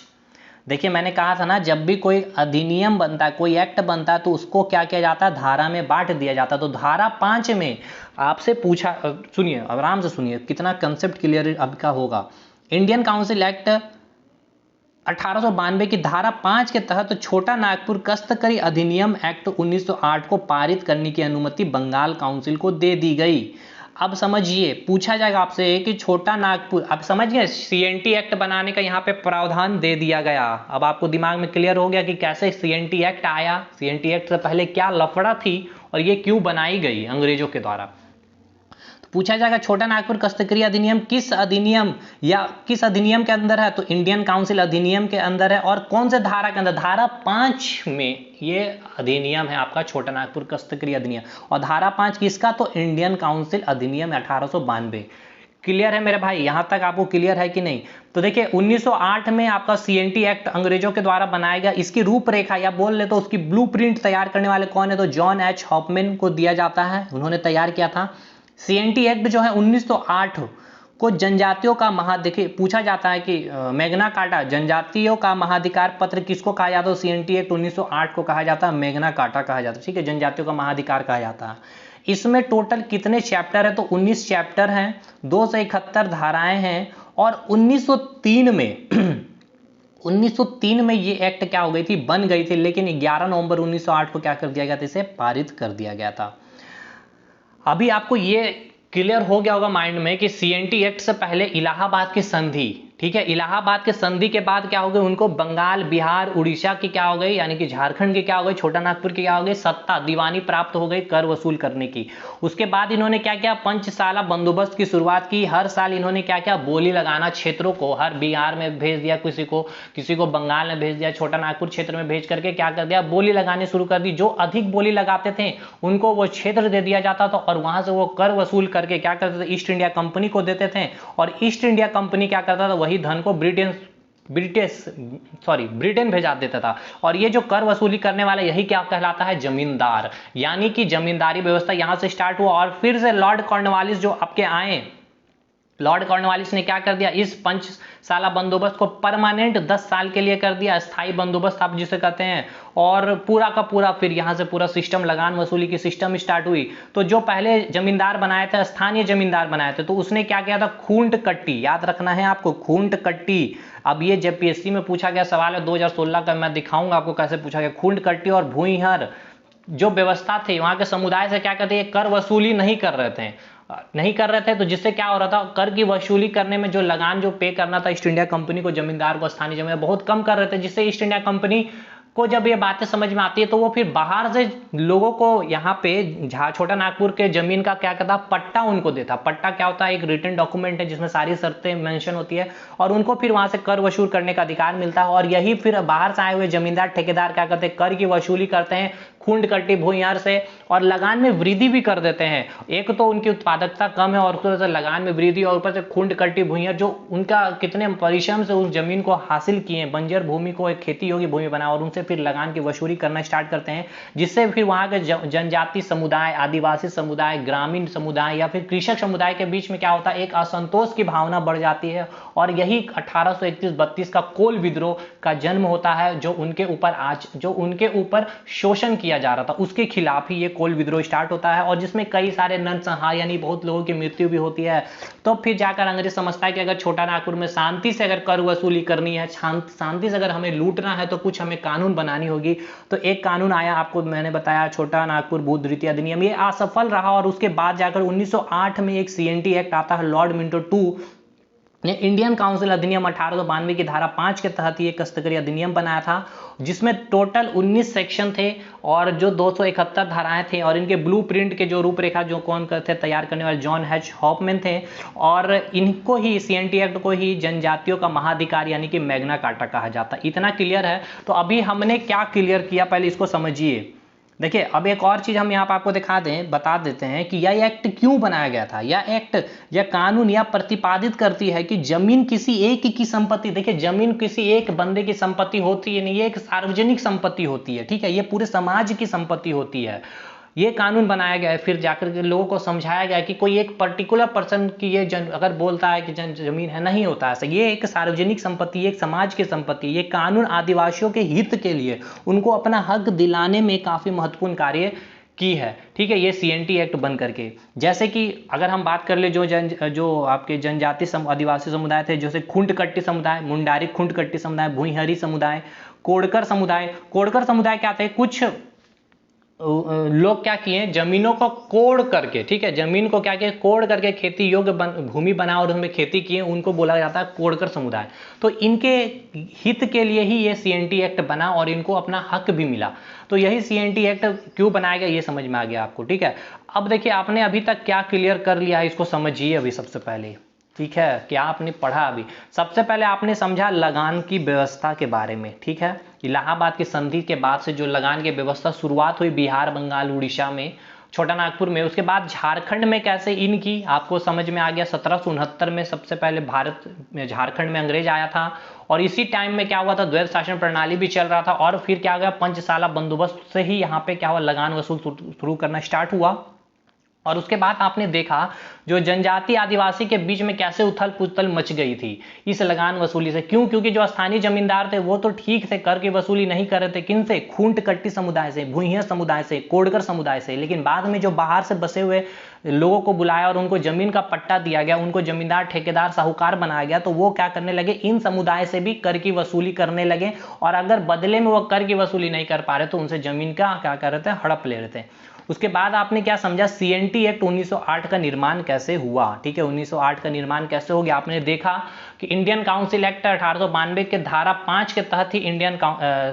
देखिए मैंने कहा था ना, जब भी कोई अधिनियम बनता है, कोई एक्ट बनता है, तो उसको क्या किया जाता है, धारा में बांट दिया जाता है। तो धारा 5 में आपसे पूछा, सुनिए आराम से सुनिए, कितना कंसेप्ट क्लियर अब का होगा। इंडियन काउंसिल एक्ट 1892 की धारा 5 के तहत छोटा नागपुर कस्तकरी अधिनियम एक्ट 1908 को पारित करने की अनुमति बंगाल काउंसिल को दे दी गई। अब समझिए, पूछा जाएगा आपसे कि छोटा नागपुर, अब समझ गए, सीएनटी एक्ट बनाने का यहाँ पे प्रावधान दे दिया गया। अब आपको दिमाग में क्लियर हो गया कि कैसे सीएनटी एक्ट आया, सीएनटी एक्ट से पहले क्या लफड़ा थी और ये क्यों बनाई गई अंग्रेजों के द्वारा। तो पूछा जाएगा छोटा नागपुर कस्तकारी अधिनियम किस अधिनियम या किस अधिनियम के अंदर है, तो इंडियन काउंसिल अधिनियम के अंदर है। और कौन से धारा के अंदर, धारा 5 में ये अधिनियम है आपका छोटा नागपुर कस्तकारी अधिनियम। और धारा 5 किसका, तो इंडियन काउंसिल अधिनियम 1892। क्लियर है मेरे भाई, यहां तक आपको क्लियर है कि नहीं? तो देखिए 1908 में आपका सीएनटी एक्ट अंग्रेजों के द्वारा बनाया गया। इसकी रूपरेखा या बोल ले तो उसकी ब्लूप्रिंट तैयार करने वाले कौन है, तो जॉन एच हॉफमैन को दिया जाता है, उन्होंने तैयार किया था। सीएनटी एक्ट जो है 1908 को जनजातियों का देखिए पूछा जाता है कि मैग्ना कार्टा जनजातियों का महाधिकार पत्र किसको कहा जाता है, सीएनटी एक्ट 1908 को कहा जाता है मैग्ना कार्टा कहा जाता है, ठीक है, जनजातियों का महाधिकार कहा जाता है। इसमें टोटल कितने चैप्टर है, तो 19 चैप्टर हैं, 271 धाराएं हैं। और 1903 में 1903 में ये एक्ट क्या हो गई थी, बन गई थी, लेकिन 11 नवंबर 1908 को क्या कर दिया गया था, इसे पारित कर दिया गया था। अभी आपको ये क्लियर हो गया होगा माइंड में कि सीएनटी एक्ट से पहले इलाहाबाद की संधि, ठीक है, इलाहाबाद के संधि के बाद क्या हो गई, उनको बंगाल, बिहार, उड़ीसा की क्या हो गई, यानी कि झारखंड की क्या हो गई, छोटा नागपुर की क्या हो गई, सत्ता दीवानी प्राप्त हो गई कर वसूल करने की। उसके बाद इन्होंने क्या किया, पंचसाला बंदोबस्त की शुरुआत की। हर साल इन्होंने क्या किया, बोली लगाना क्षेत्रों को, हर बिहार में भेज दिया किसी को बंगाल में भेज दिया, छोटा नागपुर क्षेत्र में भेज करके क्या कर दिया, बोली लगानी शुरू कर दी। जो अधिक बोली लगाते थे उनको वो क्षेत्र दे दिया जाता था और वहां से वो कर वसूल करके क्या करते थे, ईस्ट इंडिया कंपनी को देते थे। और ईस्ट इंडिया कंपनी क्या करता था, वही धन को ब्रिटेन भेजा देता था। और ये जो कर वसूली करने वाला यही क्या कहलाता है, जमींदार, यानी कि जमींदारी व्यवस्था यहां से स्टार्ट हुआ। और फिर से लॉर्ड कॉर्नवालिस जो आपके आए, लॉर्ड कॉर्नवालिस ने क्या कर दिया, इस पंचसाला बंदोबस्त को परमानेंट 10 साल के लिए कर दिया, स्थायी बंदोबस्त आप जिसे कहते हैं। और पूरा का पूरा फिर यहां से पूरा सिस्टम, लगान वसूली की सिस्टम स्टार्ट हुई। तो जो पहले जमींदार बनाए थे, स्थानीय जमींदार बनाए थे, तो उसने क्या किया था, खूंट कट्टी, याद रखना है आपको, खूंट कट्टी। अब ये जेपीएससी में पूछा गया सवाल है 2016 का, मैं दिखाऊंगा आपको कैसे पूछा गया। खूंट कट्टी और भूइहर जो व्यवस्था थी वहां के समुदाय से क्या करते, कर वसूली नहीं कर रहे थे, तो जिससे क्या हो रहा था, कर की वसूली करने में जो लगान जो पे करना था ईस्ट इंडिया कंपनी को, जमींदार को, स्थानीय जमींदार बहुत कम कर रहे थे। जिससे ईस्ट इंडिया कंपनी को जब ये बातें समझ में आती है तो वो फिर बाहर से लोगों को यहाँ पे छोटा नागपुर के जमीन का क्या कहता, पट्टा उनको देता। पट्टा क्या होता है, एक रिटन डॉक्यूमेंट है जिसमें सारी शर्तें मेंशन होती है और उनको फिर वहां से कर वसूल करने का अधिकार मिलता है। और यही फिर बाहर से आए हुए जमींदार ठेकेदार क्या करते हैं, कर की वसूली करते हैं खूंट कट्टी भूइयार से, और लगान में वृद्धि भी कर देते हैं। एक तो उनकी उत्पादकता कम है और ऊपर से लगान में वृद्धि, और ऊपर से खूंट कट्टी भूइयार जो उनका कितने परिश्रम से उस जमीन को हासिल किए, बंजर भूमि को एक खेती योग्य भूमि बना, और उनसे फिर लगान की वसूली करना स्टार्ट करते हैं। जिससे फिर वहां के जनजाति समुदाय, आदिवासी समुदाय, ग्रामीण समुदाय या फिर कृषक समुदाय के बीच में क्या होता है, एक असंतोष की भावना बढ़ जाती है। और यही 1831-32 का कोल विद्रोह का जन्म होता है, जो उनके ऊपर शोषण किया जा रहा था, उसके खिलाफ ही ये कोल विद्रोह स्टार्ट होता है। और जिसमें कई सारे नरसंहार यानी बहुत लोगों की मृत्यु भी होती है। तो फिर जाकर अंग्रेज समझता है कि अगर छोटा नागपुर में शांति से अगर कर वसूली करनी है, शांति से अगर हमें लूटना है, तो कुछ हमें कानून बनानी होगी। तो एक कानून आया, आपको मैंने बताया, छोटा नागपुर भूद्वितीय अधिनियम। ये असफल रहा और उसके बाद जाकर 1908 में एक सीएनटी एक्ट आता है, लॉर्ड मिंटो 2 ने इंडियन काउंसिल अधिनियम 1892 की धारा 5 के तहत ये कस्तकारी अधिनियम बनाया था, जिसमें टोटल 19 सेक्शन थे और जो 271 धाराएं थे। और इनके ब्लूप्रिंट के जो रूपरेखा जो कौन थे तैयार करने वाले, जॉन एच हॉफमैन थे। और इनको ही, सीएनटी एक्ट को ही जनजातियों का महाधिकार यानी कि मैग्ना कार्टा कहा जाता। इतना क्लियर है। तो अभी हमने क्या क्लियर किया, पहले इसको समझिए। देखिए अब एक और चीज हम यहाँ पर आपको बता देते हैं कि यह एक्ट क्यों बनाया गया था। यह एक्ट, यह कानून यह प्रतिपादित करती है कि जमीन किसी एक की संपत्ति, देखिए जमीन किसी एक बंदे की संपत्ति होती है नहीं, ये एक सार्वजनिक संपत्ति होती है, ठीक है, ये पूरे समाज की संपत्ति होती है। ये कानून बनाया गया है, फिर जाकर के लोगों को समझाया गया कि कोई एक पर्टिकुलर पर्सन की ये अगर बोलता है कि जमीन है, नहीं होता है, ये एक सार्वजनिक संपत्ति, एक समाज की संपत्ति। ये कानून आदिवासियों के हित के लिए, उनको अपना हक दिलाने में काफी महत्वपूर्ण कार्य की है, ठीक है, ये सीएनटी एक्ट बन करके। जैसे कि अगर हम बात कर ले जो आपके जनजाति आदिवासी समुदाय थे, जैसे खूंट कट्टी समुदाय, मुंडारी खूंट कट्टी समुदाय, भूइहरी समुदाय, कोडकर समुदाय। कोडकर समुदाय क्या थे, कुछ लोग क्या किए, जमीनों को कोड़ करके, ठीक है, जमीन को क्या किए, कोड़ करके खेती योग्य भूमि बना और उसमें खेती किए, उनको बोला जाता है कोड़कर समुदाय। तो इनके हित के लिए ही ये सीएनटी एक्ट बना और इनको अपना हक भी मिला। तो यही सीएनटी एक्ट क्यों बनाया गया ये समझ में आ गया आपको, ठीक है। अब देखिए आपने अभी तक क्या क्लियर कर लिया है, इसको समझिए अभी सबसे पहले, ठीक है, क्या आपने पढ़ा अभी। सबसे पहले आपने समझा लगान की व्यवस्था के बारे में, ठीक है। इलाहाबाद की संधि के बाद से जो लगान की व्यवस्था शुरुआत हुई बिहार, बंगाल, उड़ीसा में, छोटा नागपुर में, उसके बाद झारखंड में कैसे इनकी आपको समझ में आ गया। 1769 में सबसे पहले भारत में झारखंड में अंग्रेज आया था और इसी टाइम में क्या हुआ था, द्वैध शासन प्रणाली भी चल रहा था और फिर क्या हो गया, पंचशाला बंदोबस्त से ही यहाँ पे क्या हुआ, लगान वसूल शुरू करना स्टार्ट हुआ। और उसके बाद आपने देखा जो जनजाति आदिवासी के बीच में कैसे उथल पुथल मच गई थी इस लगान वसूली से। क्यों? क्योंकि जो स्थानीय जमींदार थे वो तो ठीक से कर की वसूली नहीं कर रहे थे। किन से? खूंट कट्टी समुदाय से, भुइयां समुदाय से, कोडगर समुदाय से। लेकिन बाद में जो बाहर से बसे हुए लोगों को बुलाया और उनको जमीन का पट्टा दिया गया, उनको जमींदार, ठेकेदार, साहूकार बनाया गया, तो वो क्या करने लगे, इन समुदाय से भी कर की वसूली करने लगे। और अगर बदले में वो कर की वसूली नहीं कर पा रहे तो उनसे जमीन का क्या कर रहे थे, हड़प ले रहे थे। उसके बाद आपने क्या समझा, सीएनटी एक्ट 1908 का निर्माण कैसे हुआ, ठीक है। 1908 का निर्माण कैसे हो गया, आपने देखा कि इंडियन काउंसिल एक्ट 1892 के धारा 5 के तहत ही इंडियन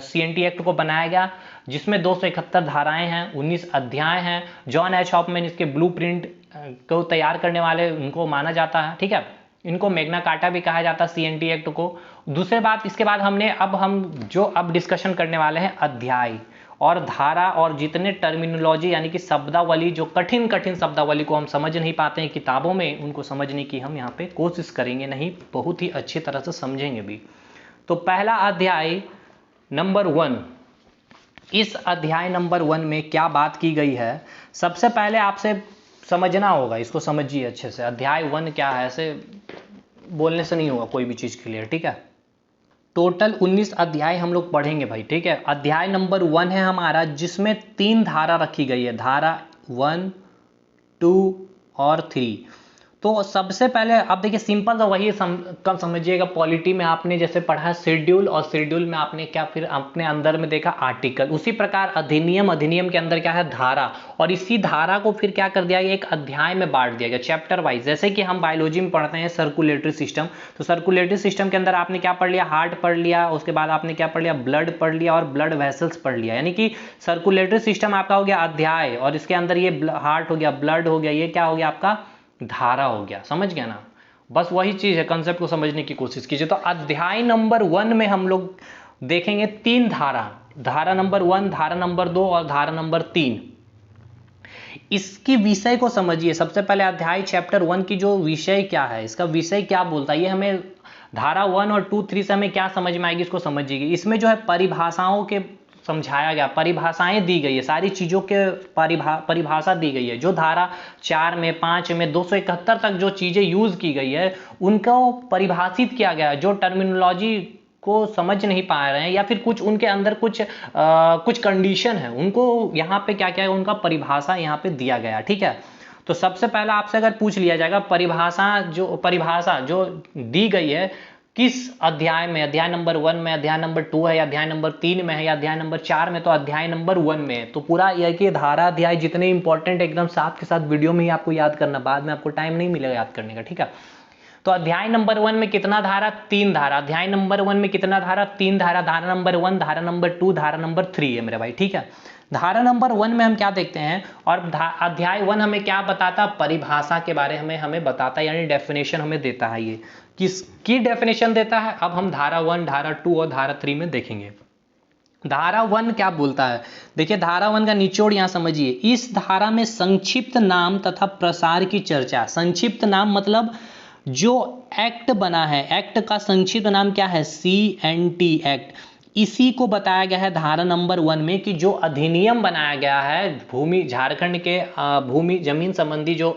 सीएनटी एक्ट को बनाया गया, जिसमें 271 धाराएं हैं, 19 अध्याय हैं। जॉन एच हॉफमैन इसके ब्लूप्रिंट को तैयार करने वाले उनको माना जाता है, ठीक है। इनको मैग्ना कार्टा भी कहा जाता है सीएनटी एक्ट को। दूसरे बात, इसके बाद हम डिस्कशन करने वाले हैं अध्याय और धारा और जितने टर्मिनोलॉजी यानी कि शब्दावली, जो कठिन कठिन शब्दावली को हम समझ नहीं पाते हैं किताबों में, उनको समझने की हम यहाँ पे कोशिश करेंगे, नहीं बहुत ही अच्छी तरह से समझेंगे भी। तो पहला अध्याय नंबर 1, इस अध्याय नंबर 1 में क्या बात की गई है, सबसे पहले आपसे समझना होगा, इसको समझिए अच्छे से। अध्याय 1 क्या है, ऐसे बोलने से नहीं होगा कोई भी चीज क्लियर, ठीक है। टोटल 19 अध्याय हम लोग पढ़ेंगे भाई, ठीक है। अध्याय नंबर 1 है हमारा, जिसमें 3 धारा रखी गई है, धारा 1, 2 और 3। तो सबसे पहले आप देखिए सिंपल सा वही कम समझिएगा। पॉलिटी में आपने जैसे पढ़ा शेड्यूल, और शेड्यूल में आपने क्या फिर अपने अंदर में देखा आर्टिकल। उसी प्रकार अधिनियम, अधिनियम के अंदर क्या है, धारा। और इसी धारा को फिर क्या कर दिया गया, एक अध्याय में बांट दिया गया, चैप्टर वाइज। जैसे कि हम बायोलॉजी में पढ़ते हैं सर्कुलेटरी सिस्टम, तो सर्कुलेटरी सिस्टम के अंदर आपने क्या पढ़ लिया, हार्ट पढ़ लिया, उसके बाद आपने क्या पढ़ लिया, ब्लड पढ़ लिया और ब्लड वेसल्स पढ़ लिया। यानी कि सर्कुलेटरी सिस्टम आपका हो गया अध्याय, और इसके अंदर ये हार्ट हो गया, ब्लड हो गया, ये क्या हो गया आपका, धारा हो गया। समझ गया ना, बस वही चीज है, कंसेप्ट को समझने की कोशिश कीजिए। तो अध्याय नंबर 1 में हम लोग देखेंगे 3 धारा, धारा नंबर 1, धारा नंबर 2 और धारा नंबर 3। इसकी विषय को समझिए। सबसे पहले अध्याय चैप्टर 1 की जो विषय क्या है, इसका विषय क्या बोलता है, ये हमें धारा 1 और 2, 3 से हमें क्या समझ में आएगी, इसको समझिएगा। इसमें जो है परिभाषाओं के समझाया गया, परिभाषाएं दी गई है, सारी चीजों के परिभाषा दी गई है। जो धारा 4 में, 5 में, 271 तक जो चीजें यूज की गई है उनको परिभाषित किया गया है। जो टर्मिनोलॉजी को समझ नहीं पा रहे हैं या फिर कुछ उनके अंदर कुछ कंडीशन है, उनको यहाँ पे क्या क्या है, उनका परिभाषा यहाँ पे दिया गया, ठीक है। तो सबसे पहला आपसे अगर पूछ लिया जाएगा परिभाषा जो दी गई है किस अध्याय में, अध्याय नंबर 1 में, अध्याय नंबर 2 है, या अध्याय नंबर 3 में है, या अध्याय नंबर 4 में, तो अध्याय नंबर 1 में है। तो पूरा यह कि धारा अध्याय जितने इंपॉर्टेंट एकदम साथ के साथ वीडियो में ही आपको याद करना, बाद में आपको टाइम नहीं मिलेगा याद करने का, ठीक है। तो अध्याय नंबर 1 में कितना धारा, 3 धारा। अध्याय नंबर 1 में कितना धारा, 3 धारा। धारा नंबर 1, धारा नंबर 2, धारा नंबर 3 है मेरे भाई, ठीक है। धारा नंबर 1 में हम क्या देखते हैं, और अध्याय 1 हमें क्या बताता, परिभाषा के बारे में हमें बताता है, यानी डेफिनेशन हमें देता है। ये किसकी डेफिनेशन देता है, अब हम धारा 1, धारा 2 और धारा 3 में देखेंगे। धारा 1 क्या बोलता है, देखिए धारा 1 का निचोड़ यहां समझिए। इस धारा में संक्षिप्त नाम तथा प्रसार की चर्चा। संक्षिप्त नाम मतलब जो एक्ट बना है, एक्ट का संक्षिप्त नाम क्या है, सीएनटी एक्ट। इसी को बताया गया है धारा नंबर 1 में कि जो अधिनियम बनाया गया है भूमि, झारखंड के भूमि जमीन संबंधी जो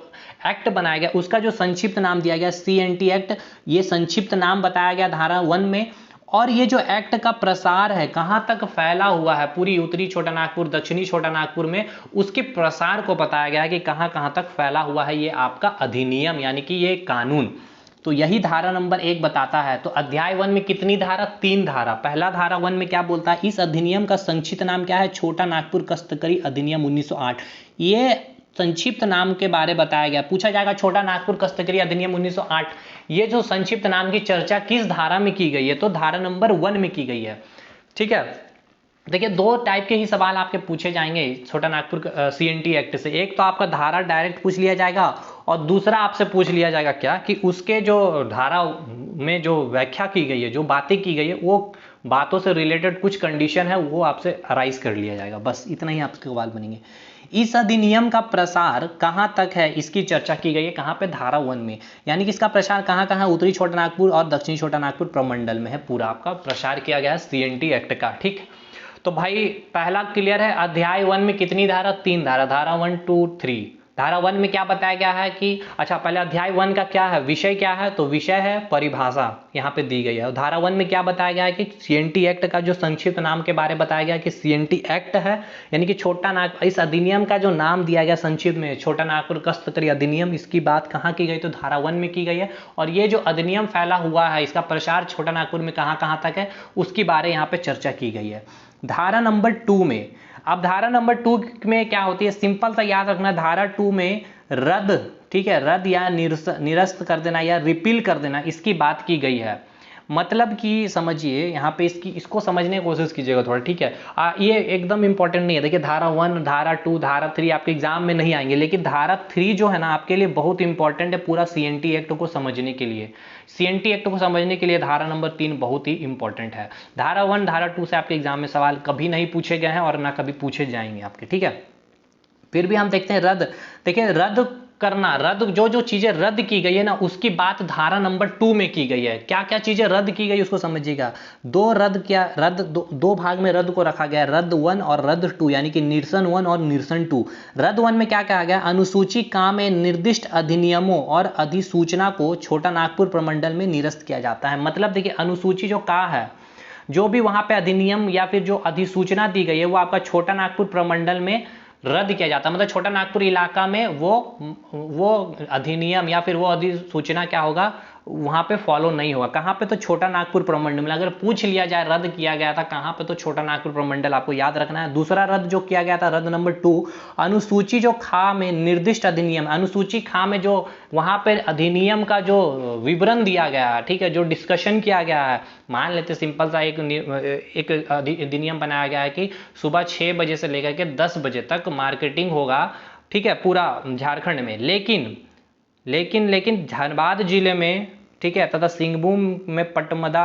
एक्ट बनाया गया, उसका जो संक्षिप्त नाम दिया गया सीएनटी एक्ट, ये संक्षिप्त नाम बताया गया धारा 1 में। और ये जो एक्ट का प्रसार है, कहां तक फैला हुआ है, पूरी उत्तरी छोटा नागपुर, दक्षिणी छोटा नागपुर में, उसके प्रसार को बताया गया है कि कहां कहां तक फैला हुआ है ये आपका अधिनियम, यानी कि ये कानून। तो यही धारा नंबर 1 बताता है। तो अध्याय 1 में कितनी धारा? 3 धारा। पहला धारा 1 में क्या बोलता है? इस अधिनियम का संक्षिप्त नाम क्या है? छोटा नागपुर कस्तकारी अधिनियम 1908। ये संक्षिप्त नाम के बारे बताया गया। पूछा जाएगा छोटा नागपुर कस्तकारी अधिनियम 1908, ये जो संक्षिप्त नाम की चर्चा किस धारा में की गई है? तो धारा नंबर 1 में की गई है। ठीक है, देखिए 2 टाइप के ही सवाल आपके पूछे जाएंगे छोटा नागपुर CNT एक्ट से। एक तो आपका धारा डायरेक्ट पूछ लिया जाएगा और दूसरा आपसे पूछ लिया जाएगा क्या कि उसके जो धारा में जो व्याख्या की गई है, जो बातें की गई है, वो बातों से रिलेटेड कुछ कंडीशन है वो आपसे अराइज कर लिया जाएगा। बस इतना ही आपके सवाल बनेंगे। इस अधिनियम का प्रसार कहां तक है, इसकी चर्चा की गई है कहां पे? धारा 1 में। यानी कि इसका प्रसार कहां कहां? उत्तरी छोटा नागपुर और दक्षिणी छोटा नागपुर प्रमंडल में है। पूरा आपका प्रसार किया गया है CNT एक्ट का। ठीक, तो भाई पहला क्लियर है। अध्याय 1 में कितनी धारा? 3 धारा। धारा 1 2 3। धारा 1 में क्या बताया गया है कि अच्छा पहले अध्याय 1 का क्या है, विषय क्या है? तो विषय है परिभाषा, यहाँ पे दी गई है। और धारा 1 में क्या बताया गया है कि CNT एक्ट का जो संक्षिप्त नाम के बारे में बताया गया कि CNT एक्ट है, यानी कि छोटा नाग, इस अधिनियम का जो नाम दिया गया संक्षिप्त में छोटा नागपुर कस्तकारी अधिनियम, इसकी बात कहाँ की गई? तो धारा 1 में की गई है। और ये जो अधिनियम फैला हुआ है, इसका प्रसार छोटा नागपुर में कहाँ कहाँ तक है, उसकी बारे यहाँ पे चर्चा की गई है। धारा नंबर 2 में, अब धारा नंबर 2 में क्या होती है? सिंपल सा याद रखना, धारा 2 में रद्द, ठीक है, रद्द या निरस्त कर देना या रिपील कर देना, इसकी बात की गई है। मतलब कि समझिए यहाँ पे इसको समझने की कोशिश कीजिएगा थोड़ा। ठीक है, ये एकदम इंपॉर्टेंट नहीं है। देखिए धारा 1, धारा 2, धारा 3 आपके एग्जाम में नहीं आएंगे, लेकिन धारा 3 जो है ना आपके लिए बहुत इंपॉर्टेंट है पूरा CNT एक्ट को समझने के लिए। CNT एक्ट को समझने के लिए धारा नंबर 3 बहुत ही इंपॉर्टेंट है। धारा 1, धारा 2 से आपके एग्जाम में सवाल कभी नहीं पूछे गए हैं और ना कभी पूछे जाएंगे आपके। ठीक है, फिर भी हम देखते हैं रद्द। देखिए रद्द करना, रद्द जो जो चीजें रद्द की गई है ना, उसकी बात धारा नंबर 2 में की गई है। क्या क्या चीजें रद्द की गई उसको समझिएगा। दो भाग में रद्द को रखा गया है, रद्द 1 और रद्द 2, यानी कि निरसन 1 और निरसन 2। रद्द 1 में क्या कहा गया? अनुसूची का में निर्दिष्ट अधिनियमों और अधिसूचना को छोटा नागपुर प्रमंडल में निरस्त किया जाता है। मतलब देखिए अनुसूची जो का है, जो भी वहां पे अधिनियम या फिर जो अधिसूचना दी गई है, वो आपका छोटा नागपुर प्रमंडल में रद्द किया जाता है। मतलब छोटा नागपुर इलाका में वो अधिनियम या फिर वो अधिसूचना क्या होगा, वहां पे फॉलो नहीं होगा। कहां पे? तो छोटा नागपुर प्रमंडल में। अगर पूछ लिया जाए रद्द किया गया था कहां पे, तो छोटा नागपुर प्रमंडल, आपको याद रखना है। दूसरा रद्द जो किया गया था, रद्द नंबर 2, अनुसूची जो खा में निर्दिष्ट अधिनियम, अनुसूची खा में जो वहां पे अधिनियम का जो विवरण दिया गया है, ठीक है, जो डिस्कशन किया गया है। मान लेते सिंपल सा एक अधिनियम बनाया गया है कि सुबह 6 बजे से लेकर के 10 बजे तक मार्केटिंग होगा, ठीक है, पूरा झारखंड में। लेकिन धनबाद जिले में, ठीक है, तथा सिंहभूम में पटमदा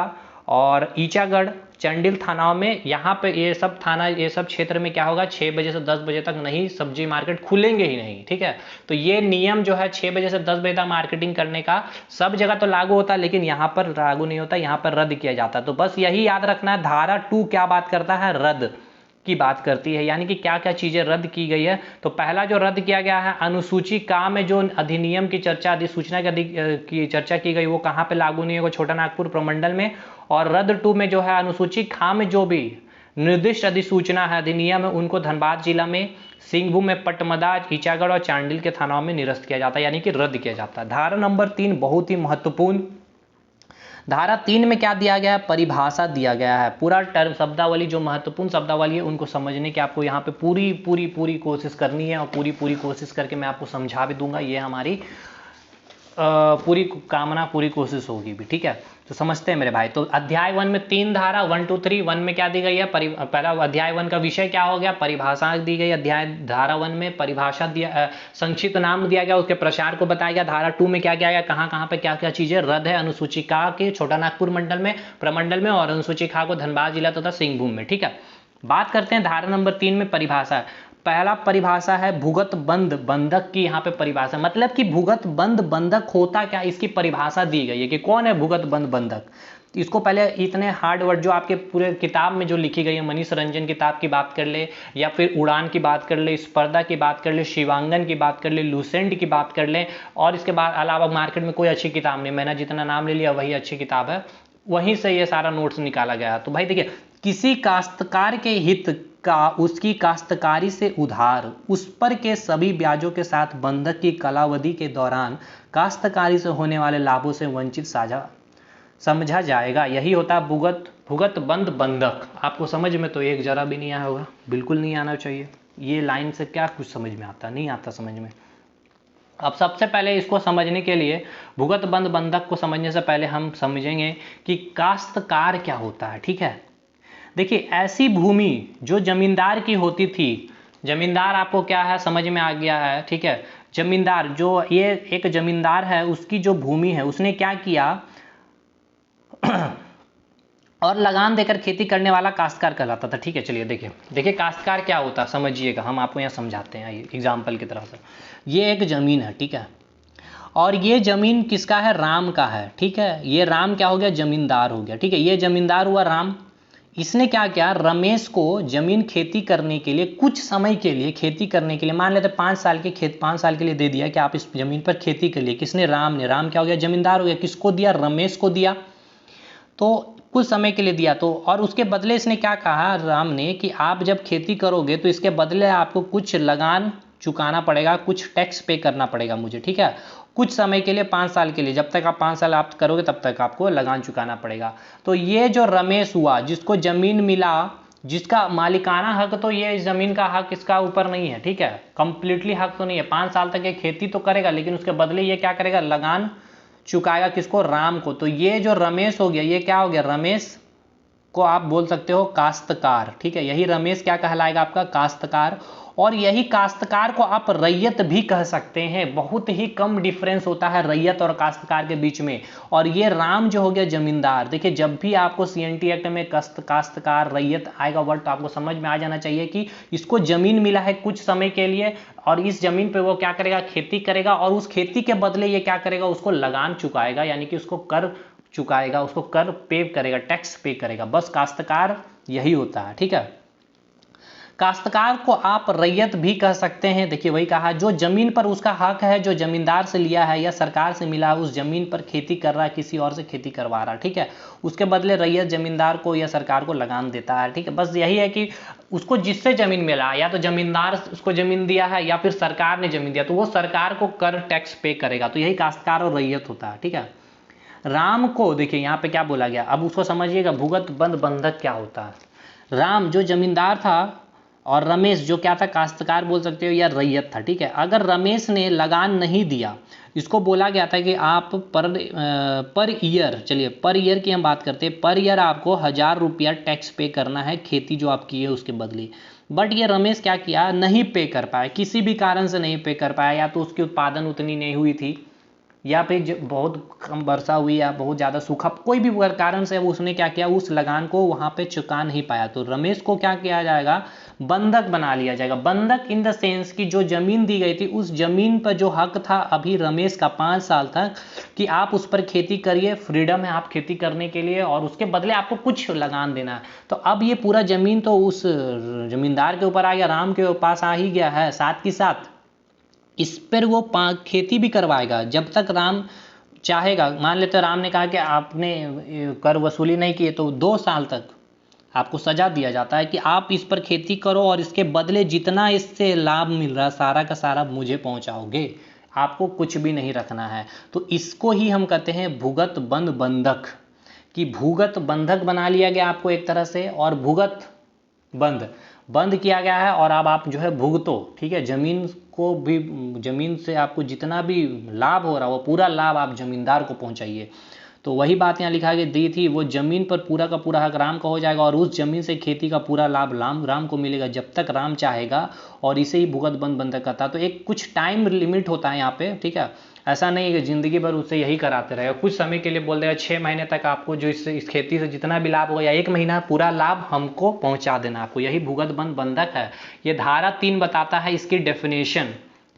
और ईचागढ़ चंडिल थानाओं में, यहाँ पे ये सब क्षेत्र में क्या होगा, 6 बजे से 10 बजे तक नहीं, सब्जी मार्केट खुलेंगे ही नहीं। ठीक है, तो ये नियम जो है 6 बजे से 10 बजे तक मार्केटिंग करने का सब जगह तो लागू होता है, लेकिन यहाँ पर लागू नहीं होता, यहाँ पर रद्द किया जाता है। तो बस यही याद रखना है, धारा 2 क्या बात करता है? रद्द की बात करती है, यानी कि क्या क्या चीजें रद्द की गई है। तो पहला जो रद्द किया गया है, अनुसूची का में जो अधिनियम की चर्चा, अधिसूचना की चर्चा की गई, वो कहाँ पे लागू नहीं होगा? छोटा नागपुर प्रमंडल में। और रद्द 2 में जो है अनुसूची खा में जो भी निर्दिष्ट अधिसूचना है, अधिनियम है, उनको धनबाद जिला में, सिंहभूम में पटमदा, ईचागढ़ और चांडिल के थानाओं में निरस्त किया जाता है, यानी कि रद्द किया जाता है। धारा नंबर 3 बहुत ही महत्वपूर्ण। धारा 3 में क्या दिया गया है? परिभाषा दिया गया है। पूरा टर्म शब्दावली, जो महत्वपूर्ण शब्दावली है, उनको समझने की आपको यहाँ पे पूरी कोशिश करनी है, और पूरी कोशिश करके मैं आपको समझा भी दूंगा। ये हमारी पूरी कामना, पूरी कोशिश होगी भी। ठीक है, तो समझते हैं मेरे भाई। तो अध्याय 1 में 3 धारा, 1 2 3। 1 में क्या दी गई है? पहला अध्याय 1 का विषय क्या हो गया? परिभाषा दी गई। धारा 1 में परिभाषा दिया, संक्षिप्त नाम दिया गया, उसके प्रसार को बताया गया। धारा 2 में क्या किया गया, कहाँ पे क्या क्या चीजें रद्द है, अनुसूची का के छोटा नागपुर मंडल में, प्रमंडल में, और अनुसूची खा को धनबाद जिला तथा सिंहभूम में। ठीक है, बात करते हैं धारा नंबर 3 में परिभाषा। पहला परिभाषा है भूगत बंद बंधक की। यहाँ पे परिभाषा मतलब कि भूगत बंद बंधक होता क्या, इसकी परिभाषा दी गई है कि कौन है भूगत बंद बंधक। इसको पहले इतने हार्ड वर्ड जो आपके पूरे किताब में जो लिखी गई है, मनीष रंजन किताब की बात कर ले, या फिर उड़ान की बात कर ले, स्पर्धा की बात कर ले, शिवांगन की बात कर ले, लूसेंट की बात कर ले, और इसके बाद अलावा मार्केट में कोई अच्छी किताब नहीं, मैंने जितना नाम ले लिया वही अच्छी किताब है, वहीं से ये सारा नोट्स निकाला गया है। तो भाई देखिए किसी काश्तकार के हित का उसकी काश्तकारी से उधार उस पर के सभी ब्याजों के साथ बंधक की कालावधि के दौरान काश्तकारी से होने वाले लाभों से वंचित साझा समझा जाएगा। यही होता है भुगत बंध बंधक। आपको समझ में तो एक जरा भी नहीं आया होगा, बिल्कुल नहीं आना चाहिए। ये लाइन से क्या कुछ समझ में आता, नहीं आता समझ में। अब सबसे पहले इसको समझने के लिए, भुगत बंध बंधक को समझने से पहले हम समझेंगे कि काश्तकार क्या होता है। ठीक है, देखिए ऐसी भूमि जो जमींदार की होती थी, जमींदार आपको क्या है समझ में आ गया है। ठीक है, जमींदार जो ये एक जमींदार है, उसकी जो भूमि है उसने क्या किया और लगान देकर खेती करने वाला काश्तकार कहलाता था। ठीक है, चलिए देखिए काश्तकार क्या होता है समझिएगा, हम आपको यहाँ समझाते हैं एग्जाम्पल की तरह से। ये एक जमीन है, ठीक है, और ये जमीन किसका है, राम का है। ठीक है, ये राम क्या हो गया, जमींदार हो गया। ठीक है, ये जमींदार हुआ राम। इसने क्या किया, रमेश को जमीन खेती करने के लिए, कुछ समय के लिए खेती करने के लिए, मान लेते 5 साल के खेत 5 साल के लिए दे दिया कि आप इस जमीन पर खेती करिए। किसने, राम ने। राम क्या हो गया, जमींदार हो गया। किसको दिया, रमेश को दिया। तो कुछ समय के लिए दिया, तो और उसके बदले इसने क्या कहा राम ने कि आप जब खेती करोगे तो इसके बदले आपको कुछ लगान चुकाना पड़ेगा, कुछ टैक्स पे करना पड़ेगा मुझे। ठीक है, कुछ समय के लिए, 5 साल के लिए, जब तक आप 5 साल आप करोगे तब तक आपको लगान चुकाना पड़ेगा। तो ये जो रमेश हुआ, जिसको जमीन मिला, जिसका मालिकाना हक, तो ये जमीन का हक इसका ऊपर नहीं है। ठीक है, कंप्लीटली हक तो नहीं है। 5 साल तक ये खेती तो करेगा, लेकिन उसके बदले ये क्या करेगा, लगान चुकाएगा। किसको, राम को। तो ये जो रमेश हो गया, ये क्या हो गया, रमेश को आप बोल सकते हो काश्तकार। ठीक है, यही रमेश क्या कहलाएगा, आपका काश्तकार। और यही काश्तकार को आप रैयत भी कह सकते हैं। बहुत ही कम डिफरेंस होता है रैयत और काश्तकार के बीच में। और ये राम जो हो गया जमींदार। देखिए जब भी आपको सीएनटी एक्ट में काश्तकार रैयत आएगा वर्ड, तो आपको समझ में आ जाना चाहिए कि इसको जमीन मिला है कुछ समय के लिए, और इस जमीन पे वो क्या करेगा, खेती करेगा, और उस खेती के बदले ये क्या करेगा, उसको लगान चुकाएगा, यानी कि उसको कर चुकाएगा, उसको कर पे करेगा, टैक्स पे करेगा। बस काश्तकार यही होता है। ठीक है, काश्तकार को आप रैयत भी कह सकते हैं। देखिए वही कहा, जो जमीन पर उसका हक है, जो जमींदार से लिया है या सरकार से मिला है, उस जमीन पर खेती कर रहा है, किसी और से खेती करवा रहा है। ठीक है, उसके बदले रैयत जमींदार को या सरकार को लगान देता है। ठीक है, बस यही है कि उसको जिससे जमीन मिला, या तो जमींदार उसको जमीन दिया है या फिर सरकार ने जमीन दिया, तो वो सरकार को कर टैक्स पे करेगा। तो यही काश्तकार और रैयत होता है। ठीक है, राम को देखिए यहाँ पे क्या बोला गया, अब उसको समझिएगा, भुगत बंध बंधक क्या होता है। राम जो जमींदार था और रमेश जो क्या था, काश्तकार बोल सकते हो या रैयत था। ठीक है, अगर रमेश ने लगान नहीं दिया, इसको बोला गया था कि आप पर ईयर, चलिए पर ईयर की हम बात करते हैं, पर ईयर आपको 1000 रुपया टैक्स पे करना है खेती जो आप किए उसके बदले। बट ये रमेश क्या किया, नहीं पे कर पाया, किसी भी कारण से नहीं पे कर पाया, या तो उसकी उत्पादन उतनी नहीं हुई थी, या फिर बहुत कम वर्षा हुई, या बहुत ज़्यादा सूखा, कोई भी कारण से उसने क्या किया, उस लगान को वहाँ पे चुका नहीं पाया। तो रमेश को क्या किया जाएगा, बंधक बना लिया जाएगा। बंधक इन द सेंस कि जो जमीन दी गई थी, उस जमीन पर जो हक था अभी रमेश का 5 साल तक, कि आप उस पर खेती करिए, फ्रीडम है आप खेती करने के लिए, और उसके बदले आपको कुछ लगान देना है। तो अब ये पूरा जमीन तो उस जमींदार के ऊपर आ गया, राम के पास आ ही गया है। साथ ही साथ इस पर वो खेती भी करवाएगा जब तक राम चाहेगा। मान लेते राम ने कहा कि आपने कर वसूली नहीं की, तो 2 साल तक आपको सजा दिया जाता है कि आप इस पर खेती करो, और इसके बदले जितना इससे लाभ मिल रहा है सारा का सारा मुझे पहुंचाओगे, आपको कुछ भी नहीं रखना है। तो इसको ही हम कहते हैं भुगत बंध बंधक, कि भूगत बंधक बना लिया गया आपको एक तरह से, और भुगत बंद किया गया है, और अब आप जो है भुगतो। ठीक है, जमीन को भी, जमीन से आपको जितना भी लाभ हो रहा है वो पूरा लाभ आप जमींदार को पहुंचाइए। तो वही बात यहाँ लिखा के दी थी, वो जमीन पर पूरा का पूरा हक राम का हो जाएगा, और उस जमीन से खेती का पूरा लाभ राम को मिलेगा जब तक राम चाहेगा, और इसे ही भुगत बंध बंधक करता। तो एक कुछ टाइम लिमिट होता है यहाँ पे। ठीक है, ऐसा नहीं है कि जिंदगी भर उससे यही कराते रहेगा, कुछ समय के लिए बोल देगा 6 महीने तक आपको जो इस खेती से जितना भी लाभ होगा, या 1 महीना पूरा लाभ हमको पहुंचा देना आपको, यही भुगत बंध बंधक है। ये धारा 3 बताता है इसकी डेफिनेशन।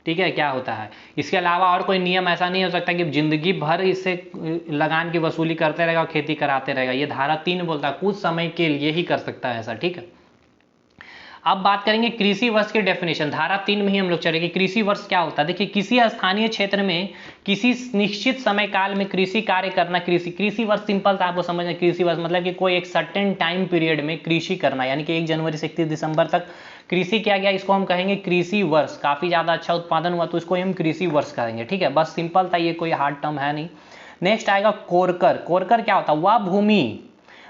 ठीक है, क्या होता है। इसके अलावा और कोई नियम ऐसा नहीं हो सकता कि जिंदगी भर इससे लगान की वसूली करते रहेगा और खेती कराते रहेगा। ये धारा 3 बोलता है कुछ समय के लिए ही कर सकता है ऐसा। ठीक है, अब बात करेंगे कृषि वर्ष की डेफिनेशन, धारा 3 में ही हम लोग चलेंगे। कृषि वर्ष क्या होता है? देखिए, किसी स्थानीय क्षेत्र में किसी निश्चित समय काल में कृषि कार्य करना, कृषि वर्ष सिंपल था आपको समझना। कृषि वर्ष मतलब कि कोई एक सर्टेन टाइम पीरियड में कृषि करना, यानी कि 1 जनवरी से 31 दिसंबर तक कृषि किया गया, इसको हम कहेंगे कृषि वर्ष। काफी ज्यादा अच्छा उत्पादन हुआ तो इसको हम कृषि वर्ष कहेंगे, ठीक है। बस सिंपल था, ये कोई हार्ड टर्म है नहीं। नेक्स्ट आएगा कोरकर। कोरकर क्या होता है?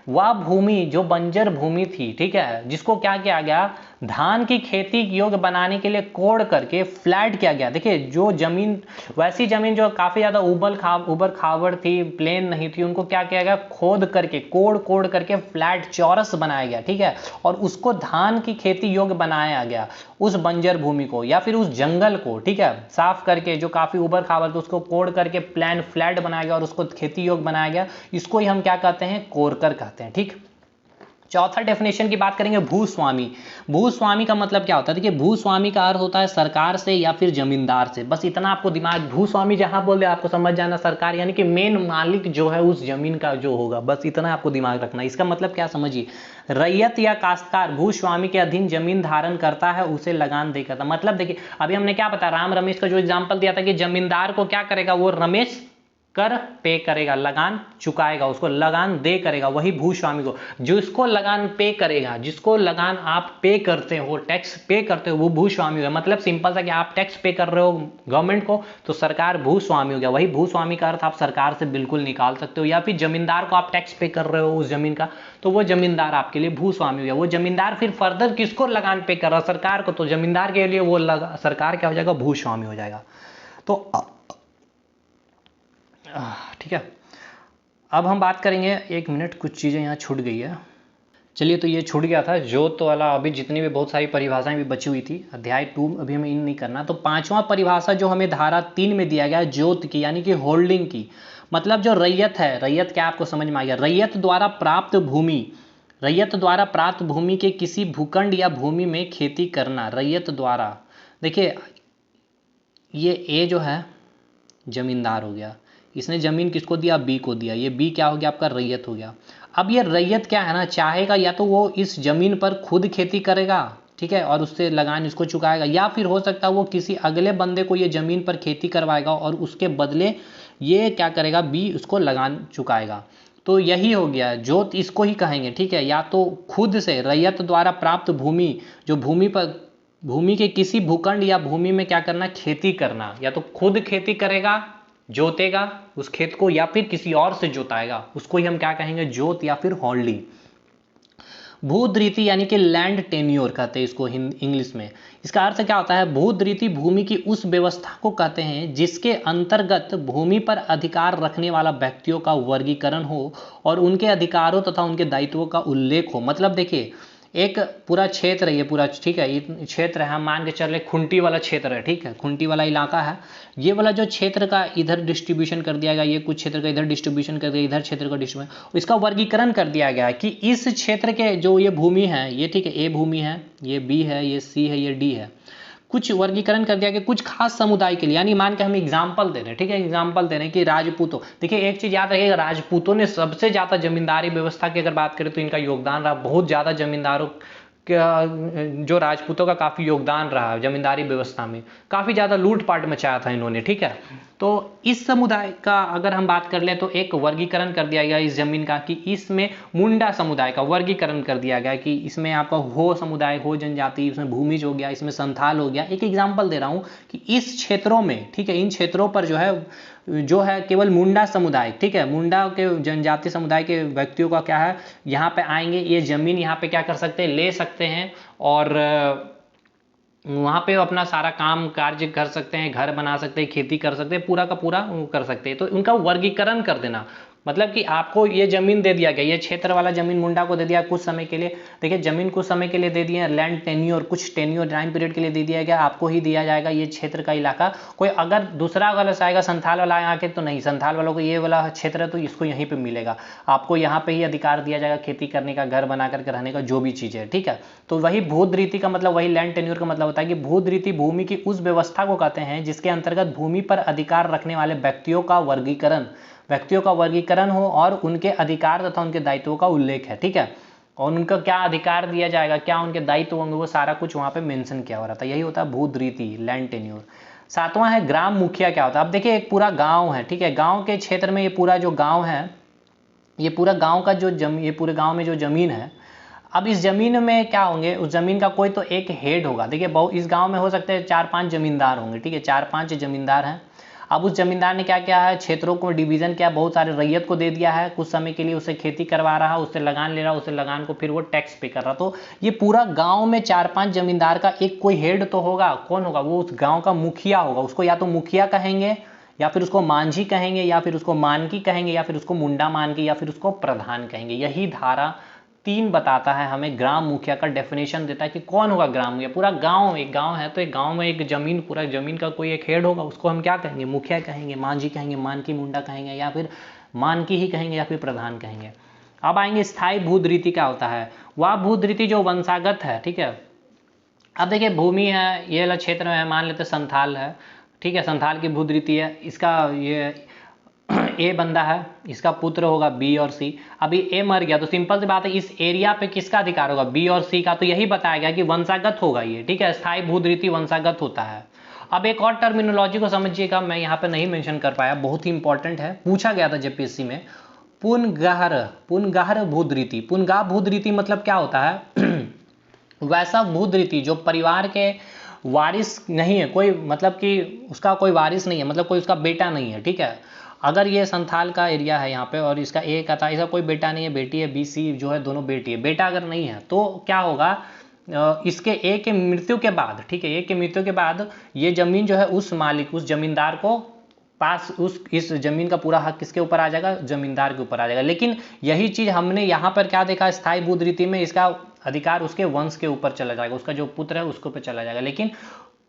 वह भूमि जो बंजर भूमि थी, ठीक है, जिसको क्या किया गया, धान की खेती योग्य बनाने के लिए कोड़ करके फ्लैट किया गया। देखिए, जो जमीन, वैसी जमीन जो काफी ज्यादा उबड़ खाबड़ थी, प्लेन नहीं थी, उनको क्या किया गया, खोद करके कोड़ करके फ्लैट चौरस बनाया गया, ठीक है, और उसको धान की खेती योग्य बनाया गया। उस बंजर भूमि को या फिर उस जंगल को, ठीक है, साफ करके, जो काफी उबड़ खाबड़, तो उसको कोड़ करके प्लान फ्लैट बनाया गया और उसको खेती योग्य बनाया गया। इसको ही हम क्या कहते हैं? कोरकर कहते हैं, ठीक। चौथा डेफिनेशन की बात करेंगे, भूस्वामी। भूस्वामी का मतलब क्या होता है? देखिए, भूस्वामी का अर्थ होता है सरकार से या फिर जमींदार से। बस इतना आपको दिमाग, भूस्वामी जहां बोल दे आपको समझ जाना सरकार, यानी कि मेन मालिक जो है उस जमीन का जो होगा, बस इतना आपको दिमाग रखना। इसका मतलब क्या समझिए, रैयत या काश्तकार भूस्वामी के अधीन जमीन धारण करता है, उसे लगान दे करता। मतलब देखिए, अभी हमने क्या बताया, राम रमेश का जो एग्जाम्पल दिया था कि जमींदार को क्या करेगा, वो रमेश कर पे करेगा, लगान चुकाएगा, उसको लगान दे करेगा, वही भूस्वामी को। जिसको लगान पे करेगा, जिसको लगान आप पे करते हो, टैक्स पे करते हो, वो भूस्वामी हो। मतलब सिंपल सा कि आप टैक्स पे कर रहे हो गवर्नमेंट को, तो सरकार भूस्वामी हो गया। वही भूस्वामी का अर्थ आप सरकार से बिल्कुल निकाल सकते हो। या फिर जमींदार को आप टैक्स पे कर रहे हो उस जमीन का, तो वो जमींदार आपके लिए भूस्वामी हो गया। वो जमींदार फिर फर्दर किसको लगान पे कर रहा है? सरकार को, तो जमींदार के लिए वो सरकार क्या हो जाएगा? भूस्वामी हो जाएगा। तो ठीक है, अब हम बात करेंगे, 1 मिनट, कुछ चीज़ें यहाँ छूट गई है। चलिए, तो ये छूट गया था जोत वाला। अभी जितनी भी बहुत सारी परिभाषाएं भी बची हुई थी, अध्याय 2 अभी हमें इन नहीं करना। तो 5वां परिभाषा जो हमें धारा 3 में दिया गया, जोत की, यानी कि होल्डिंग की। मतलब जो रैयत है, रैयत क्या आपको समझ में आ गया? रैयत द्वारा प्राप्त भूमि के किसी भूखंड या भूमि में खेती करना, रैयत द्वारा। देखिए, ये ए जो है जमींदार हो गया, इसने जमीन किसको दिया? बी को दिया। ये बी क्या हो गया? आपका रैयत हो गया। अब ये रैयत क्या है ना, चाहेगा या तो वो इस जमीन पर खुद खेती करेगा, ठीक है, और उससे लगान इसको चुकाएगा, या फिर हो सकता है वो किसी अगले बंदे को ये जमीन पर खेती करवाएगा और उसके बदले ये क्या करेगा? बी उसको लगान चुकाएगा। तो यही हो गया, जोत इसको ही कहेंगे, ठीक है। या तो खुद से रैयत द्वारा प्राप्त भूमि, जो भूमि के किसी भूखंड या भूमि में क्या करना? खेती करना। या तो खुद खेती करेगा, जोतेगा उस खेत को, या फिर किसी और से जोताएगा, उसको ही हम क्या कहेंगे? जोत या फिर होल्डिंग। भूधृति यानी कि लैंड टेन्योर कहते हैं इसको इंग्लिश में। इसका अर्थ क्या होता है? भूधृति भूमि की उस व्यवस्था को कहते हैं जिसके अंतर्गत भूमि पर अधिकार रखने वाला व्यक्तियों का वर्गीकरण हो और उनके अधिकारों तथा उनके दायित्वों का उल्लेख हो। मतलब देखिए, एक पूरा क्षेत्र है, ये पूरा, ठीक है, ये क्षेत्र है, हम मान के चल रहे खुंटी वाला क्षेत्र है, ठीक है, खुंटी वाला इलाका है। ये वाला जो क्षेत्र का इधर डिस्ट्रीब्यूशन कर दिया गया, ये कुछ क्षेत्र का इधर डिस्ट्रीब्यूशन कर दिया, इधर क्षेत्र का डिस्ट्रीब्यूशन, इसका वर्गीकरण कर दिया गया है कि इस क्षेत्र के जो ये भूमि है, ये ठीक है, ए भूमि है, ये बी है, ये सी है, ये डी है। कुछ वर्गीकरण कर दिया गया कुछ खास समुदाय के लिए। यानी मान के हम एग्जाम्पल दे रहे हैं, ठीक है, एग्जाम्पल दे रहे हैं कि राजपूतों, देखिए एक चीज याद रखिएगा, राजपूतों ने सबसे ज्यादा जमींदारी व्यवस्था की अगर बात करें तो इनका योगदान रहा बहुत ज्यादा। जमींदारों जो राजपूतों का काफी योगदान रहा जमींदारी व्यवस्था में, काफी ज्यादा लूटपाट मचाया था इन्होंने, ठीक है। तो इस समुदाय का अगर हम बात कर ले तो एक वर्गीकरण कर दिया गया इस जमीन का कि इसमें मुंडा समुदाय का वर्गीकरण कर दिया गया कि इसमें आपका हो समुदाय, हो जनजाति, इसमें भूमिज हो गया, इसमें संथाल हो गया। एक एग्जाम्पल दे रहा हूं कि इस क्षेत्रों में, ठीक है, इन क्षेत्रों पर जो है केवल मुंडा समुदाय, ठीक है, मुंडा के जनजाति समुदाय के व्यक्तियों का क्या है, यहाँ पे आएंगे, ये जमीन यहाँ पे क्या कर सकते हैं, ले सकते हैं और वहाँ पे अपना सारा काम कार्य कर सकते हैं, घर बना सकते हैं, खेती कर सकते हैं, पूरा का पूरा कर सकते हैं। तो उनका वर्गीकरण कर देना, मतलब कि आपको ये जमीन दे दिया गया, ये क्षेत्र वाला जमीन मुंडा को दे दिया कुछ समय के लिए। देखिए, जमीन कुछ समय के लिए दे दिए, लैंड टेन्योर, कुछ टेन्योर टाइम पीरियड के लिए दे दिया गया, आपको ही दिया जाएगा ये क्षेत्र का इलाका। कोई अगर दूसरा वाला आएगा, संथाल वाला आके तो नहीं, संथाल वालों को ये वाला क्षेत्र है तो इसको यहीं पे मिलेगा, आपको यहाँ पे ही अधिकार दिया जाएगा खेती करने का, घर बना करके रहने का, जो भी चीज़ है, ठीक है। तो वही भूधृति का मतलब, वही लैंड टेन्योर का मतलब होता है कि भूधृति भूमि की उस व्यवस्था को कहते हैं जिसके अंतर्गत भूमि पर अधिकार रखने वाले व्यक्तियों का वर्गीकरण हो और उनके अधिकार तथा उनके दायित्वों का उल्लेख है, ठीक है। और उनका क्या अधिकार दिया जाएगा, क्या उनके दायित्व होंगे, वो सारा कुछ वहाँ पे मेंशन किया हो रहा था। यही होता है भूधृति, लैंड टेन्योर। सातवां है ग्राम मुखिया क्या होता है। अब देखिए एक पूरा गांव है, ठीक है, गांव के क्षेत्र में ये पूरा जो गांव है, ये पूरा गांव का जो ये पूरे गांव में जो जमीन है, अब इस जमीन में क्या होंगे, उस जमीन का कोई तो एक हेड होगा। देखिए बहुत इस गांव में हो सकते हैं 4-5 जमींदार होंगे, ठीक है, 4-5 जमींदार हैं। अब उस जमींदार ने क्या किया है, क्षेत्रों को डिवीजन किया, बहुत सारे रैयत को दे दिया है, कुछ समय के लिए उससे खेती करवा रहा, उससे लगान ले रहा, उससे लगान को फिर वो टैक्स पे कर रहा। तो ये पूरा गांव में 4-5 जमींदार का एक कोई हेड तो होगा। कौन होगा, वो उस गांव का मुखिया होगा। उसको या तो मुखिया कहेंगे, या फिर उसको मांझी कहेंगे, या फिर उसको मानकी कहेंगे, या फिर उसको मुंडा मानकी, या फिर उसको प्रधान कहेंगे। यही धारा 3 बताता है हमें, ग्राम मुखिया का डेफिनेशन देता है कि कौन होगा ग्राम मुखिया। पूरा गांव, एक गांव है तो एक गांव में एक जमीन, पूरा जमीन का कोई एक हेड होगा, उसको हम क्या कहेंगे, मुखिया कहेंगे, मांझी कहेंगे, मानकी मुंडा कहेंगे, या फिर मानकी ही कहेंगे, या फिर प्रधान कहेंगे। अब आएंगे स्थायी भूधृति क्या होता है। वह भूधृति जो वंशागत है, ठीक है। अब देखिए भूमि है, ये वाला क्षेत्र है, मान लेते संथाल है, ठीक है, संथाल की भूधृति है। इसका ये ए बंदा है, इसका पुत्र होगा बी और सी। अभी ए मर गया तो सिंपल सी बात है, इस एरिया पे किसका अधिकार होगा, बी और सी का। तो यही बताया गया कि वंशागत होगा ये, ठीक है, स्थायी भूधृति वंशागत होता है। अब एक और टर्मिनोलॉजी को समझिएगा, मैं यहाँ पे नहीं मेंशन कर पाया, बहुत ही इंपॉर्टेंट है, पूछा गया था जेपीएससी में। पुनगाहर भूधृति। पुनगाह भूधृति मतलब क्या होता है वैसा भूधृति जो परिवार के वारिस नहीं है कोई, मतलब कि उसका कोई वारिस नहीं है, मतलब कोई उसका बेटा नहीं है, ठीक है। अगर ये संथाल का एरिया है यहाँ पे और इसका ए का था, इसका कोई बेटा नहीं है, बेटी है, बी सी जो है दोनों बेटी है, बेटा अगर नहीं है तो क्या होगा, इसके ए के मृत्यु के बाद, ठीक है, ए के मृत्यु के बाद ये जमीन जो है उस मालिक, उस जमींदार को पास, उस इस जमीन का पूरा हक किसके ऊपर आ जाएगा, जमींदार के ऊपर आ जाएगा। लेकिन यही चीज हमने यहाँ पर क्या देखा, स्थायी भूधृति में इसका अधिकार उसके वंश के ऊपर चला जाएगा, उसका जो पुत्र है उसके ऊपर चला जाएगा। लेकिन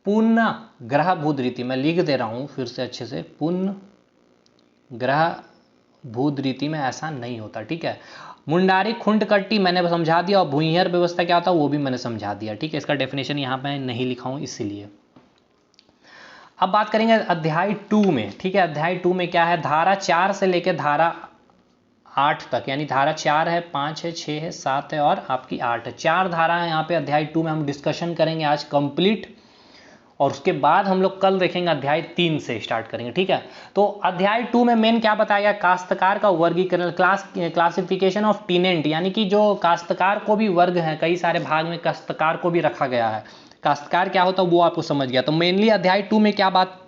पुनग्रह भूधृति, मैं लिख दे रहा हूँ फिर से अच्छे से, पुनग्रह भूधृति में ऐसा नहीं होता, ठीक है। मुंडारी खुंटकट्टी मैंने समझा दिया, और भूइंहर व्यवस्था क्या होता है वो भी मैंने समझा दिया, ठीक है। इसका डेफिनेशन यहाँ पे नहीं लिखा हूँ इसीलिए। अब बात करेंगे अध्याय 2 में, ठीक है। अध्याय 2 में क्या है, धारा 4 से लेकर धारा 8 तक, यानी धारा 4 है, 5 है, 6 है, 7 है और आपकी 8 है। 4 धारा है यहाँ पे अध्याय 2 में हम डिस्कशन करेंगे आज कंप्लीट, और उसके बाद हम लोग कल देखेंगे अध्याय 3 से स्टार्ट करेंगे, ठीक है। तो अध्याय 2 में मेन क्या बताया गया, काश्तकार का वर्गीकरण, क्लासिफिकेशन ऑफ टीनेंट, यानी कि जो काश्तकार को भी वर्ग है, कई सारे भाग में काश्तकार को भी रखा गया है। काश्तकार क्या होता है वो आपको समझ गया। तो मेनली अध्याय 2 में क्या बात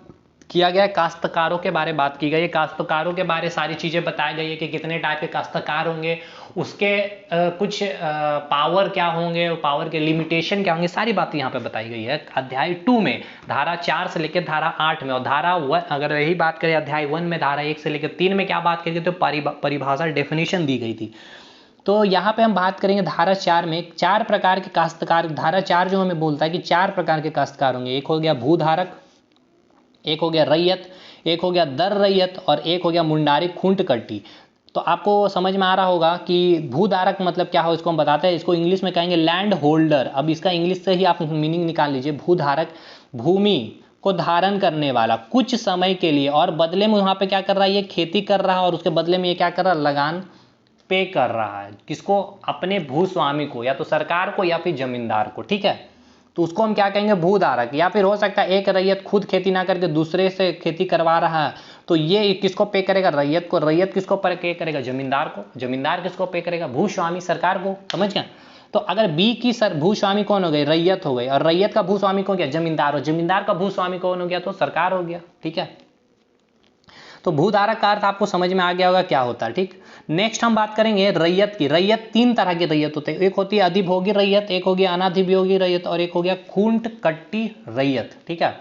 किया गया है, काश्तकारों के बारे में बात की गई है। काश्तकारों के बारे सारी चीजें बताई गई है कि कितने टाइप के काश्तकार होंगे, उसके कुछ पावर क्या होंगे, पावर के लिमिटेशन क्या होंगे, सारी बातें यहाँ पे बताई गई है अध्याय 2 में, धारा 4 से लेकर धारा 8 में। और धारा 1 अगर यही बात करें अध्याय 1 में, धारा 1 से लेकर 3 में क्या बात करी तो परिभाषा डेफिनेशन दी गई थी। तो यहाँ पे हम बात करेंगे धारा 4 में 4 प्रकार के काश्तकार। धारा 4 जो हमें बोलता है कि 4 प्रकार के काश्तकार होंगे। एक हो गया भूधारक, एक हो गया रैयत, एक हो गया दर रैयत, और एक हो गया मुंडारी खुंटकट्टी। तो आपको समझ में आ रहा होगा कि भूधारक मतलब क्या हो, इसको हम बताते हैं। इसको इंग्लिश में कहेंगे लैंड होल्डर। अब इसका इंग्लिश से ही आप मीनिंग निकाल लीजिए। भूधारक, भूमि को धारण करने वाला कुछ समय के लिए, और बदले में वहाँ पे क्या कर रहा है, ये खेती कर रहा है, और उसके बदले में ये क्या कर रहा है, लगान पे कर रहा है। किसको, अपने भूस्वामी को, या तो सरकार को या फिर जमींदार को, ठीक है। तो उसको हम क्या कहेंगे, भूधारक। या फिर हो सकता है एक रैयत खुद खेती ना करके दूसरे से खेती करवा रहा है, तो ये किसको पे करेगा, रैयत को। रैयत किसको पे करेगा, जमींदार को। जमींदार किसको पे करेगा, भूस्वामी, सरकार को। समझ गया। तो अगर बी की भूस्वामी कौन हो गई, रैयत हो गई, और रैयत का भूस्वामी कौन गया, जमींदार। और जमींदार का भूस्वामी कौन हो गया, तो सरकार हो गया, ठीक है। तो भूधारक का अर्थ आपको समझ में आ गया होगा क्या होता है, ठीक। नेक्स्ट हम बात करेंगे रैयत की। रैयत 3 तरह की रैयत होते हैं। एक होती है अधिभोगी रैयत, एक हो गया अनाधिभोगी रैयत, और एक हो गया खुंटकट्टी रैयत, ठीक है।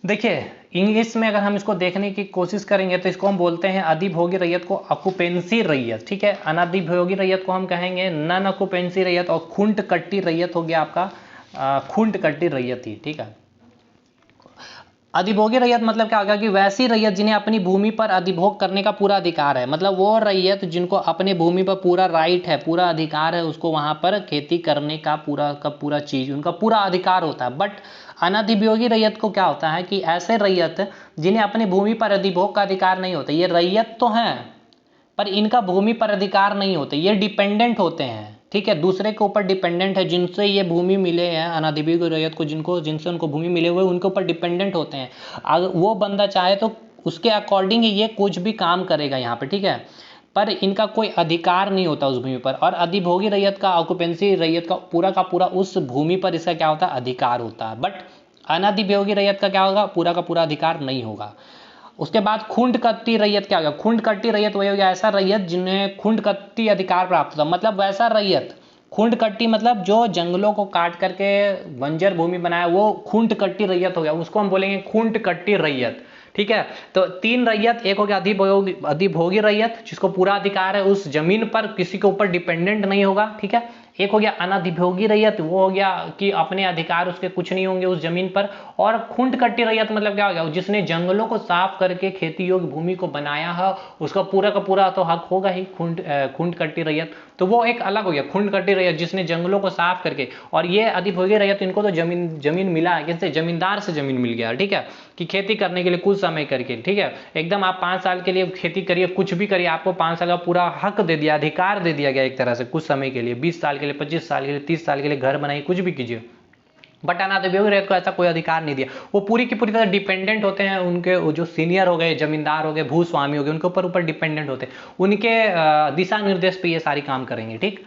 देखिए इंग्लिश में अगर हम इसको देखने की कोशिश करेंगे तो इसको हम बोलते हैं अधिभोगी रैयत को ऑक्युपेंसी रैयत, ठीक है। अनाधिभोगी रैयत को हम कहेंगे नॉन ऑक्युपेंसी रैयत, और खुंटकट्टी रैयत हो गया आपका खुंटकट्टी रैयत ही, ठीक है। अधिभोगी रैयत मतलब क्या होगा कि वैसी रैयत जिन्हें अपनी भूमि पर अधिभोग करने का पूरा अधिकार है। मतलब वो रैयत जिनको अपने भूमि पर पूरा राइट है, पूरा अधिकार है, उसको वहां पर खेती करने का पूरा चीज उनका पूरा अधिकार होता है। बट अनधिभोगी रैयत को क्या होता है कि ऐसे रैयत जिन्हें अपनी भूमि पर अधिभोग का अधिकार नहीं होता। ये रैयत तो है पर इनका भूमि पर अधिकार नहीं होते, ये डिपेंडेंट होते हैं, ठीक है, दूसरे के ऊपर डिपेंडेंट है, जिनसे ये भूमि मिले हैं अनाधिकृत रैयत को, जिनसे उनको भूमि मिले हुए उनके ऊपर डिपेंडेंट होते हैं। अगर वो बंदा चाहे तो उसके अकॉर्डिंग ये कुछ भी काम करेगा यहाँ पे, ठीक है, पर इनका कोई अधिकार नहीं होता उस भूमि पर। और अधिभोगी रैयत का, ऑक्यूपेंसी रैयत का पूरा उस भूमि पर इसका क्या होता है, अधिकार होता है। बट अनाधिभोगी रैयत का क्या होगा, पूरा का पूरा अधिकार नहीं होगा। उसके बाद खुंडकट्टी रैयत क्या होगा, खुंडकट्टी रैयत वही हो गया ऐसा रैयत जिन्हें खुंडकट्टी अधिकार प्राप्त होता, मतलब वैसा रैयत, खुंडकट्टी मतलब जो जंगलों को काट करके बंजर भूमि बनाया, वो खुंडकट्टी रैयत हो गया, उसको हम बोलेंगे खुंडकट्टी रैयत, ठीक है। तो तीन रैयत, एक हो गया अधिभोगी रैयत जिसको पूरा अधिकार है उस जमीन पर, किसी के ऊपर डिपेंडेंट नहीं होगा, ठीक है। एक हो गया अनाधिभोगी रैयत, वो हो गया कि अपने अधिकार उसके कुछ नहीं होंगे उस जमीन पर। और खुंडकट्टी रैयत मतलब क्या हो गया, जिसने जंगलों को साफ करके खेती योग्य भूमि को बनाया है, उसका पूरा का पूरा तो हक होगा ही खुंडकट्टी रैयत। तो वो एक अलग हो गया खुंडकट्टी रैयत जिसने जंगलों को साफ करके। और ये अधिभोगी रैयत, इनको तो जमीन मिला है, किससे, जमींदार से जमीन मिल गया, ठीक है, कि खेती करने के लिए कुछ समय करके, ठीक है, एकदम आप 5 साल के लिए खेती करिए, कुछ भी करिए, आपको 5 साल का पूरा हक दे दिया, अधिकार दे दिया गया एक तरह से, कुछ समय के लिए, 20 साल के लिए, 25 साल के लिए, 30 साल के लिए घर बनाइए, कुछ भी कीजिए। बट अनाधिभोगी रैयत को ऐसा कोई अधिकार नहीं दिया, वो पूरी की पूरी तरह डिपेंडेंट होते हैं, उनके जो सीनियर हो गए, जमींदार हो गए, भूस्वामी हो गए, उनके ऊपर डिपेंडेंट होते हैं, उनके दिशा निर्देश पे ये सारी काम करेंगे, ठीक।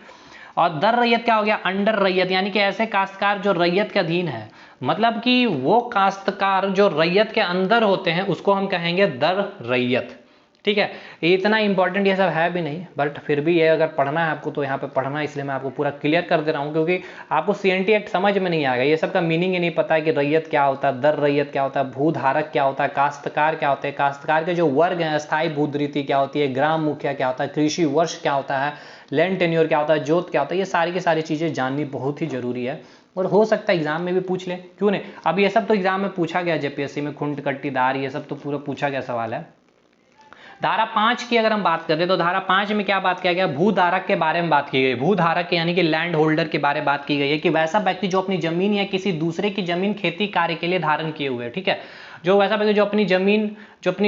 और दर रैयत क्या हो गया, अंडर रैयत, यानी कि ऐसे काश्तकार जो रैयत के अधीन है, मतलब कि वो काश्तकार जो रैयत के अंदर होते हैं उसको हम कहेंगे दर रैयत, ठीक है। ये इतना इंपॉर्टेंट ये सब है भी नहीं, बट फिर भी ये अगर पढ़ना है आपको तो यहाँ पे पढ़ना है, इसलिए मैं आपको पूरा क्लियर कर दे रहा हूँ, क्योंकि आपको सीएनटी एक्ट समझ में नहीं आएगा, ये सब का मीनिंग ही नहीं पता है कि रैयत क्या होता है, दर रैयत क्या होता है, भूधारक क्या होता है, काश्तकार क्या होते हैं, काश्तकार के जो वर्ग हैं, स्थायी भूधृति क्या होती है, ग्राम मुखिया क्या होता है, कृषि वर्ष क्या होता है, लैंड टेन्योर क्या होता है, जोत क्या होता है, ये सारी की सारी चीज़ें जाननी बहुत ही जरूरी है। और हो सकता है एग्जाम में भी पूछ ले, क्यों नहीं, अब ये सब तो एग्जाम में पूछा गया, जेपीएससी में खुंडकट्टीदार, ये सब तो पूरा पूछा गया सवाल है। धारा 5 की अगर हम बात करें तो धारा 5 में क्या बात किया गया, भूधारक के बारे में बात की गई, भूधारक यानी कि लैंड होल्डर के बारे में बात की गई है, कि वैसा व्यक्ति जो अपनी जमीन या किसी दूसरे की जमीन खेती कार्य के लिए धारण किए हुए है, ठीक है, जो वैसा व्यक्ति जो अपनी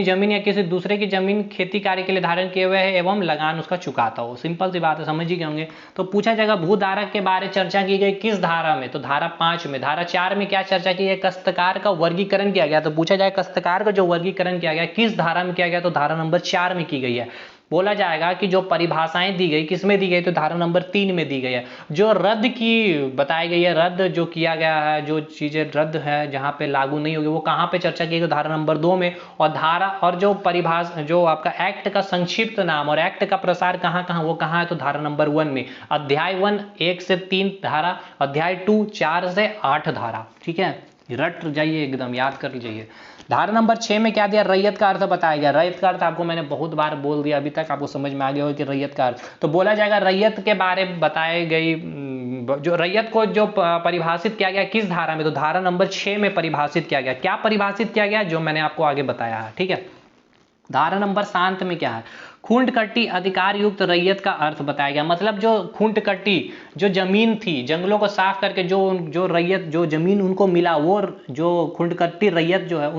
जमीन या किसी दूसरे की जमीन खेती कार्य के लिए धारण किए हुए है एवं लगान उसका चुकाता हो, सिंपल सी बात है, समझ ही गए होंगे। तो पूछा जाएगा भूधारक के बारे चर्चा की गई किस धारा में, तो धारा 5 में। धारा 4 में क्या चर्चा की गई, काश्तकार का वर्गीकरण किया गया, तो पूछा जाए काश्तकार का जो वर्गीकरण किया गया किस धारा में किया गया, तो धारा नंबर 4 में की गई है। बोला जाएगा कि जो परिभाषाएं दी गई किसमें दी गई, तो धारा नंबर 3 में दी गई है। जो रद्द की बताई गई है, रद्द जो किया गया है, जो चीजें रद्द है जहां पे लागू नहीं होगी वो कहां पे चर्चा की गई, धारा नंबर 2 में। और धारा और जो परिभाषा जो आपका एक्ट का संक्षिप्त नाम और एक्ट का प्रसार कहां कहां वो कहां है, तो धारा नंबर 1 में। अध्याय 1 1 से 3 धारा, अध्याय 2 4 से 8 धारा, ठीक है, रट जाइए, एकदम याद कर लीजिए। धारा नंबर 6 में क्या दिया, रैयत का अर्थ बताया गया। रैयत का अर्थ आपको मैंने बहुत बार बोल दिया, अभी तक आपको समझ में आ गया हो कि रैयत का अर्थ। तो बोला जाएगा रैयत के बारे में बताई गई, जो रैयत को जो परिभाषित किया गया किस धारा में, तो धारा नंबर 6 में परिभाषित किया गया। क्या परिभाषित किया गया, जो मैंने आपको आगे बताया है, ठीक है। धारा नंबर 7 में क्या है, खुंडकट्टी अधिकार युक्त रैयत का अर्थ बताया गया, मतलब जो खुंडकट्टी जो जमीन थी, जंगलों को साफ करके जो रैयत जो जमीन उनको मिला, वो जो खुंडकट्टी रैयत जो है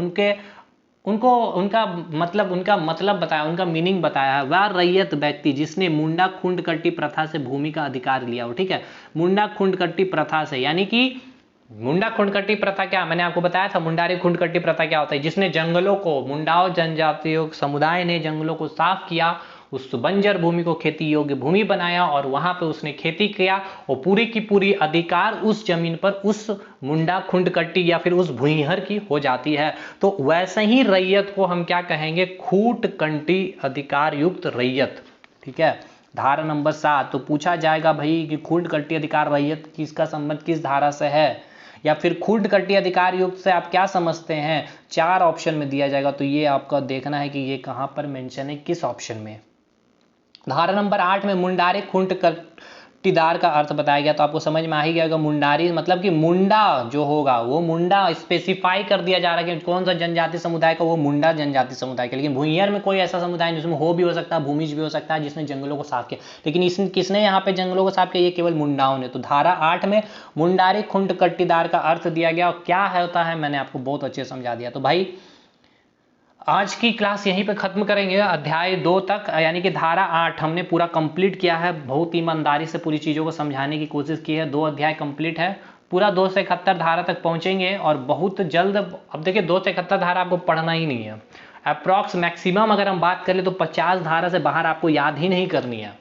उनका मतलब बताया, उनका मीनिंग बताया है। वह रैयत व्यक्ति जिसने मुंडा खुंडकट्टी प्रथा से भूमि का अधिकार लिया हो, ठीक है, मुंडा खुंडकट्टी प्रथा से, यानी कि मुंडा खुंडकट्टी प्रथा क्या, मैंने आपको बताया था मुंडारी खुंडकट्टी प्रथा क्या होता है, जिसने जंगलों को, मुंडाओं जनजातियों समुदाय ने जंगलों को साफ किया, उस बंजर भूमि को खेती योग्य भूमि बनाया और वहां पे उसने खेती किया, और पूरी की पूरी अधिकार उस जमीन पर उस मुंडा खुंडकट्टी या फिर उस भूइहर की हो जाती है। तो वैसे ही रैयत को हम क्या कहेंगे, खुंडकट्टी अधिकार युक्त रैयत, ठीक है। धारा नंबर 7, तो पूछा जाएगा भाई कि खुंडकट्टी अधिकार रैयत किसका संबंध किस धारा से है, या फिर खुंडकट्टी अधिकार युक्त से आप क्या समझते हैं। 4 ऑप्शन में दिया जाएगा, तो ये आपका देखना है कि ये कहां पर मेंशन है, किस ऑप्शन में। धारा नंबर 8 में मुंडारी खुंडकट्टीदार का अर्थ बताया गया, तो आपको समझ में आ ही गया, मुंडारी मतलब कि मुंडा जो होगा वो मुंडा स्पेसिफाई कर दिया जा रहा है कि कौन सा जनजाति समुदाय का, वो मुंडा जनजाति समुदाय का। लेकिन भूइहर में कोई ऐसा समुदाय जिसमें हो भी हो सकता है, भूमिज भी हो सकता है, जिसने जंगलों को साफ किया, लेकिन किसने यहाँ पे जंगलों को साफ किया, ये केवल मुंडाओं ने। तो धारा 8 में मुंडारी खुंडकट्टीदार का अर्थ दिया गया, और क्या होता है मैंने आपको बहुत अच्छे से समझा दिया। तो भाई आज की क्लास यहीं पे ख़त्म करेंगे। अध्याय 2 तक यानी कि धारा 8 हमने पूरा कंप्लीट किया है। बहुत ईमानदारी से पूरी चीज़ों को समझाने की कोशिश की है। 2 अध्याय कंप्लीट है। पूरा 2 से 71 धारा तक पहुंचेंगे और बहुत जल्द। अब देखिए 2 से 71 धारा आपको पढ़ना ही नहीं है। अप्रॉक्स मैक्सिमम अगर हम बात करें तो 50 धारा से बाहर आपको याद ही नहीं करनी है।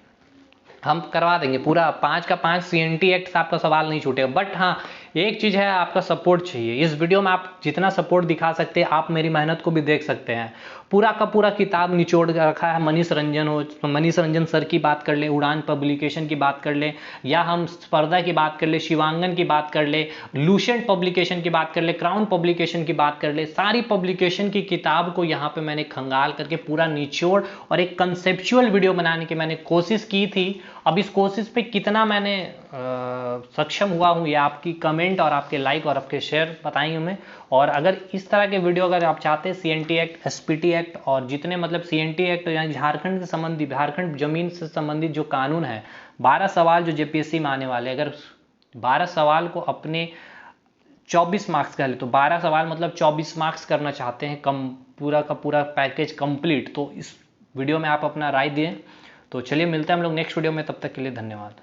हम करवा देंगे पूरा 5 का 5 CNT एक्ट से आपका सवाल नहीं छूटेगा। बट हाँ, एक चीज़ है, आपका सपोर्ट चाहिए। इस वीडियो में आप जितना सपोर्ट दिखा सकते हैं, आप मेरी मेहनत को भी देख सकते हैं। पूरा का पूरा किताब निचोड़ कर रखा है। मनीष रंजन सर की बात कर ले, उड़ान पब्लिकेशन की बात कर ले, या हम स्पर्धा की बात कर ले, शिवांगन की बात कर ले, लूसेंट पब्लिकेशन की बात कर ले, क्राउन पब्लिकेशन की बात कर ले, सारी पब्लिकेशन की किताब को यहाँ पे मैंने खंगाल करके पूरा निचोड़ और एक कंसेप्चुअल वीडियो बनाने की मैंने कोशिश की थी। अब इस कोशिश पे कितना मैंने सक्षम हुआ हूँ, या आपकी कमेंट और आपके लाइक और आपके शेयर बताएंगे हमें। और अगर इस तरह के वीडियो अगर आप चाहते हैं, CNT एक्ट, SPT एक्ट और जितने मतलब CNT एक्ट यानी झारखंड से संबंधित, झारखंड जमीन से संबंधित जो कानून है, 12 सवाल जो JPSC में आने वाले, अगर 12 सवाल को अपने 24 मार्क्स का ले तो 12 सवाल मतलब 24 मार्क्स करना चाहते हैं, कम पूरा का पूरा पैकेज कंप्लीट, तो इस वीडियो में आप अपना राय दें। तो चलिए मिलते हैं हम लोग नेक्स्ट वीडियो में, तब तक के लिए धन्यवाद।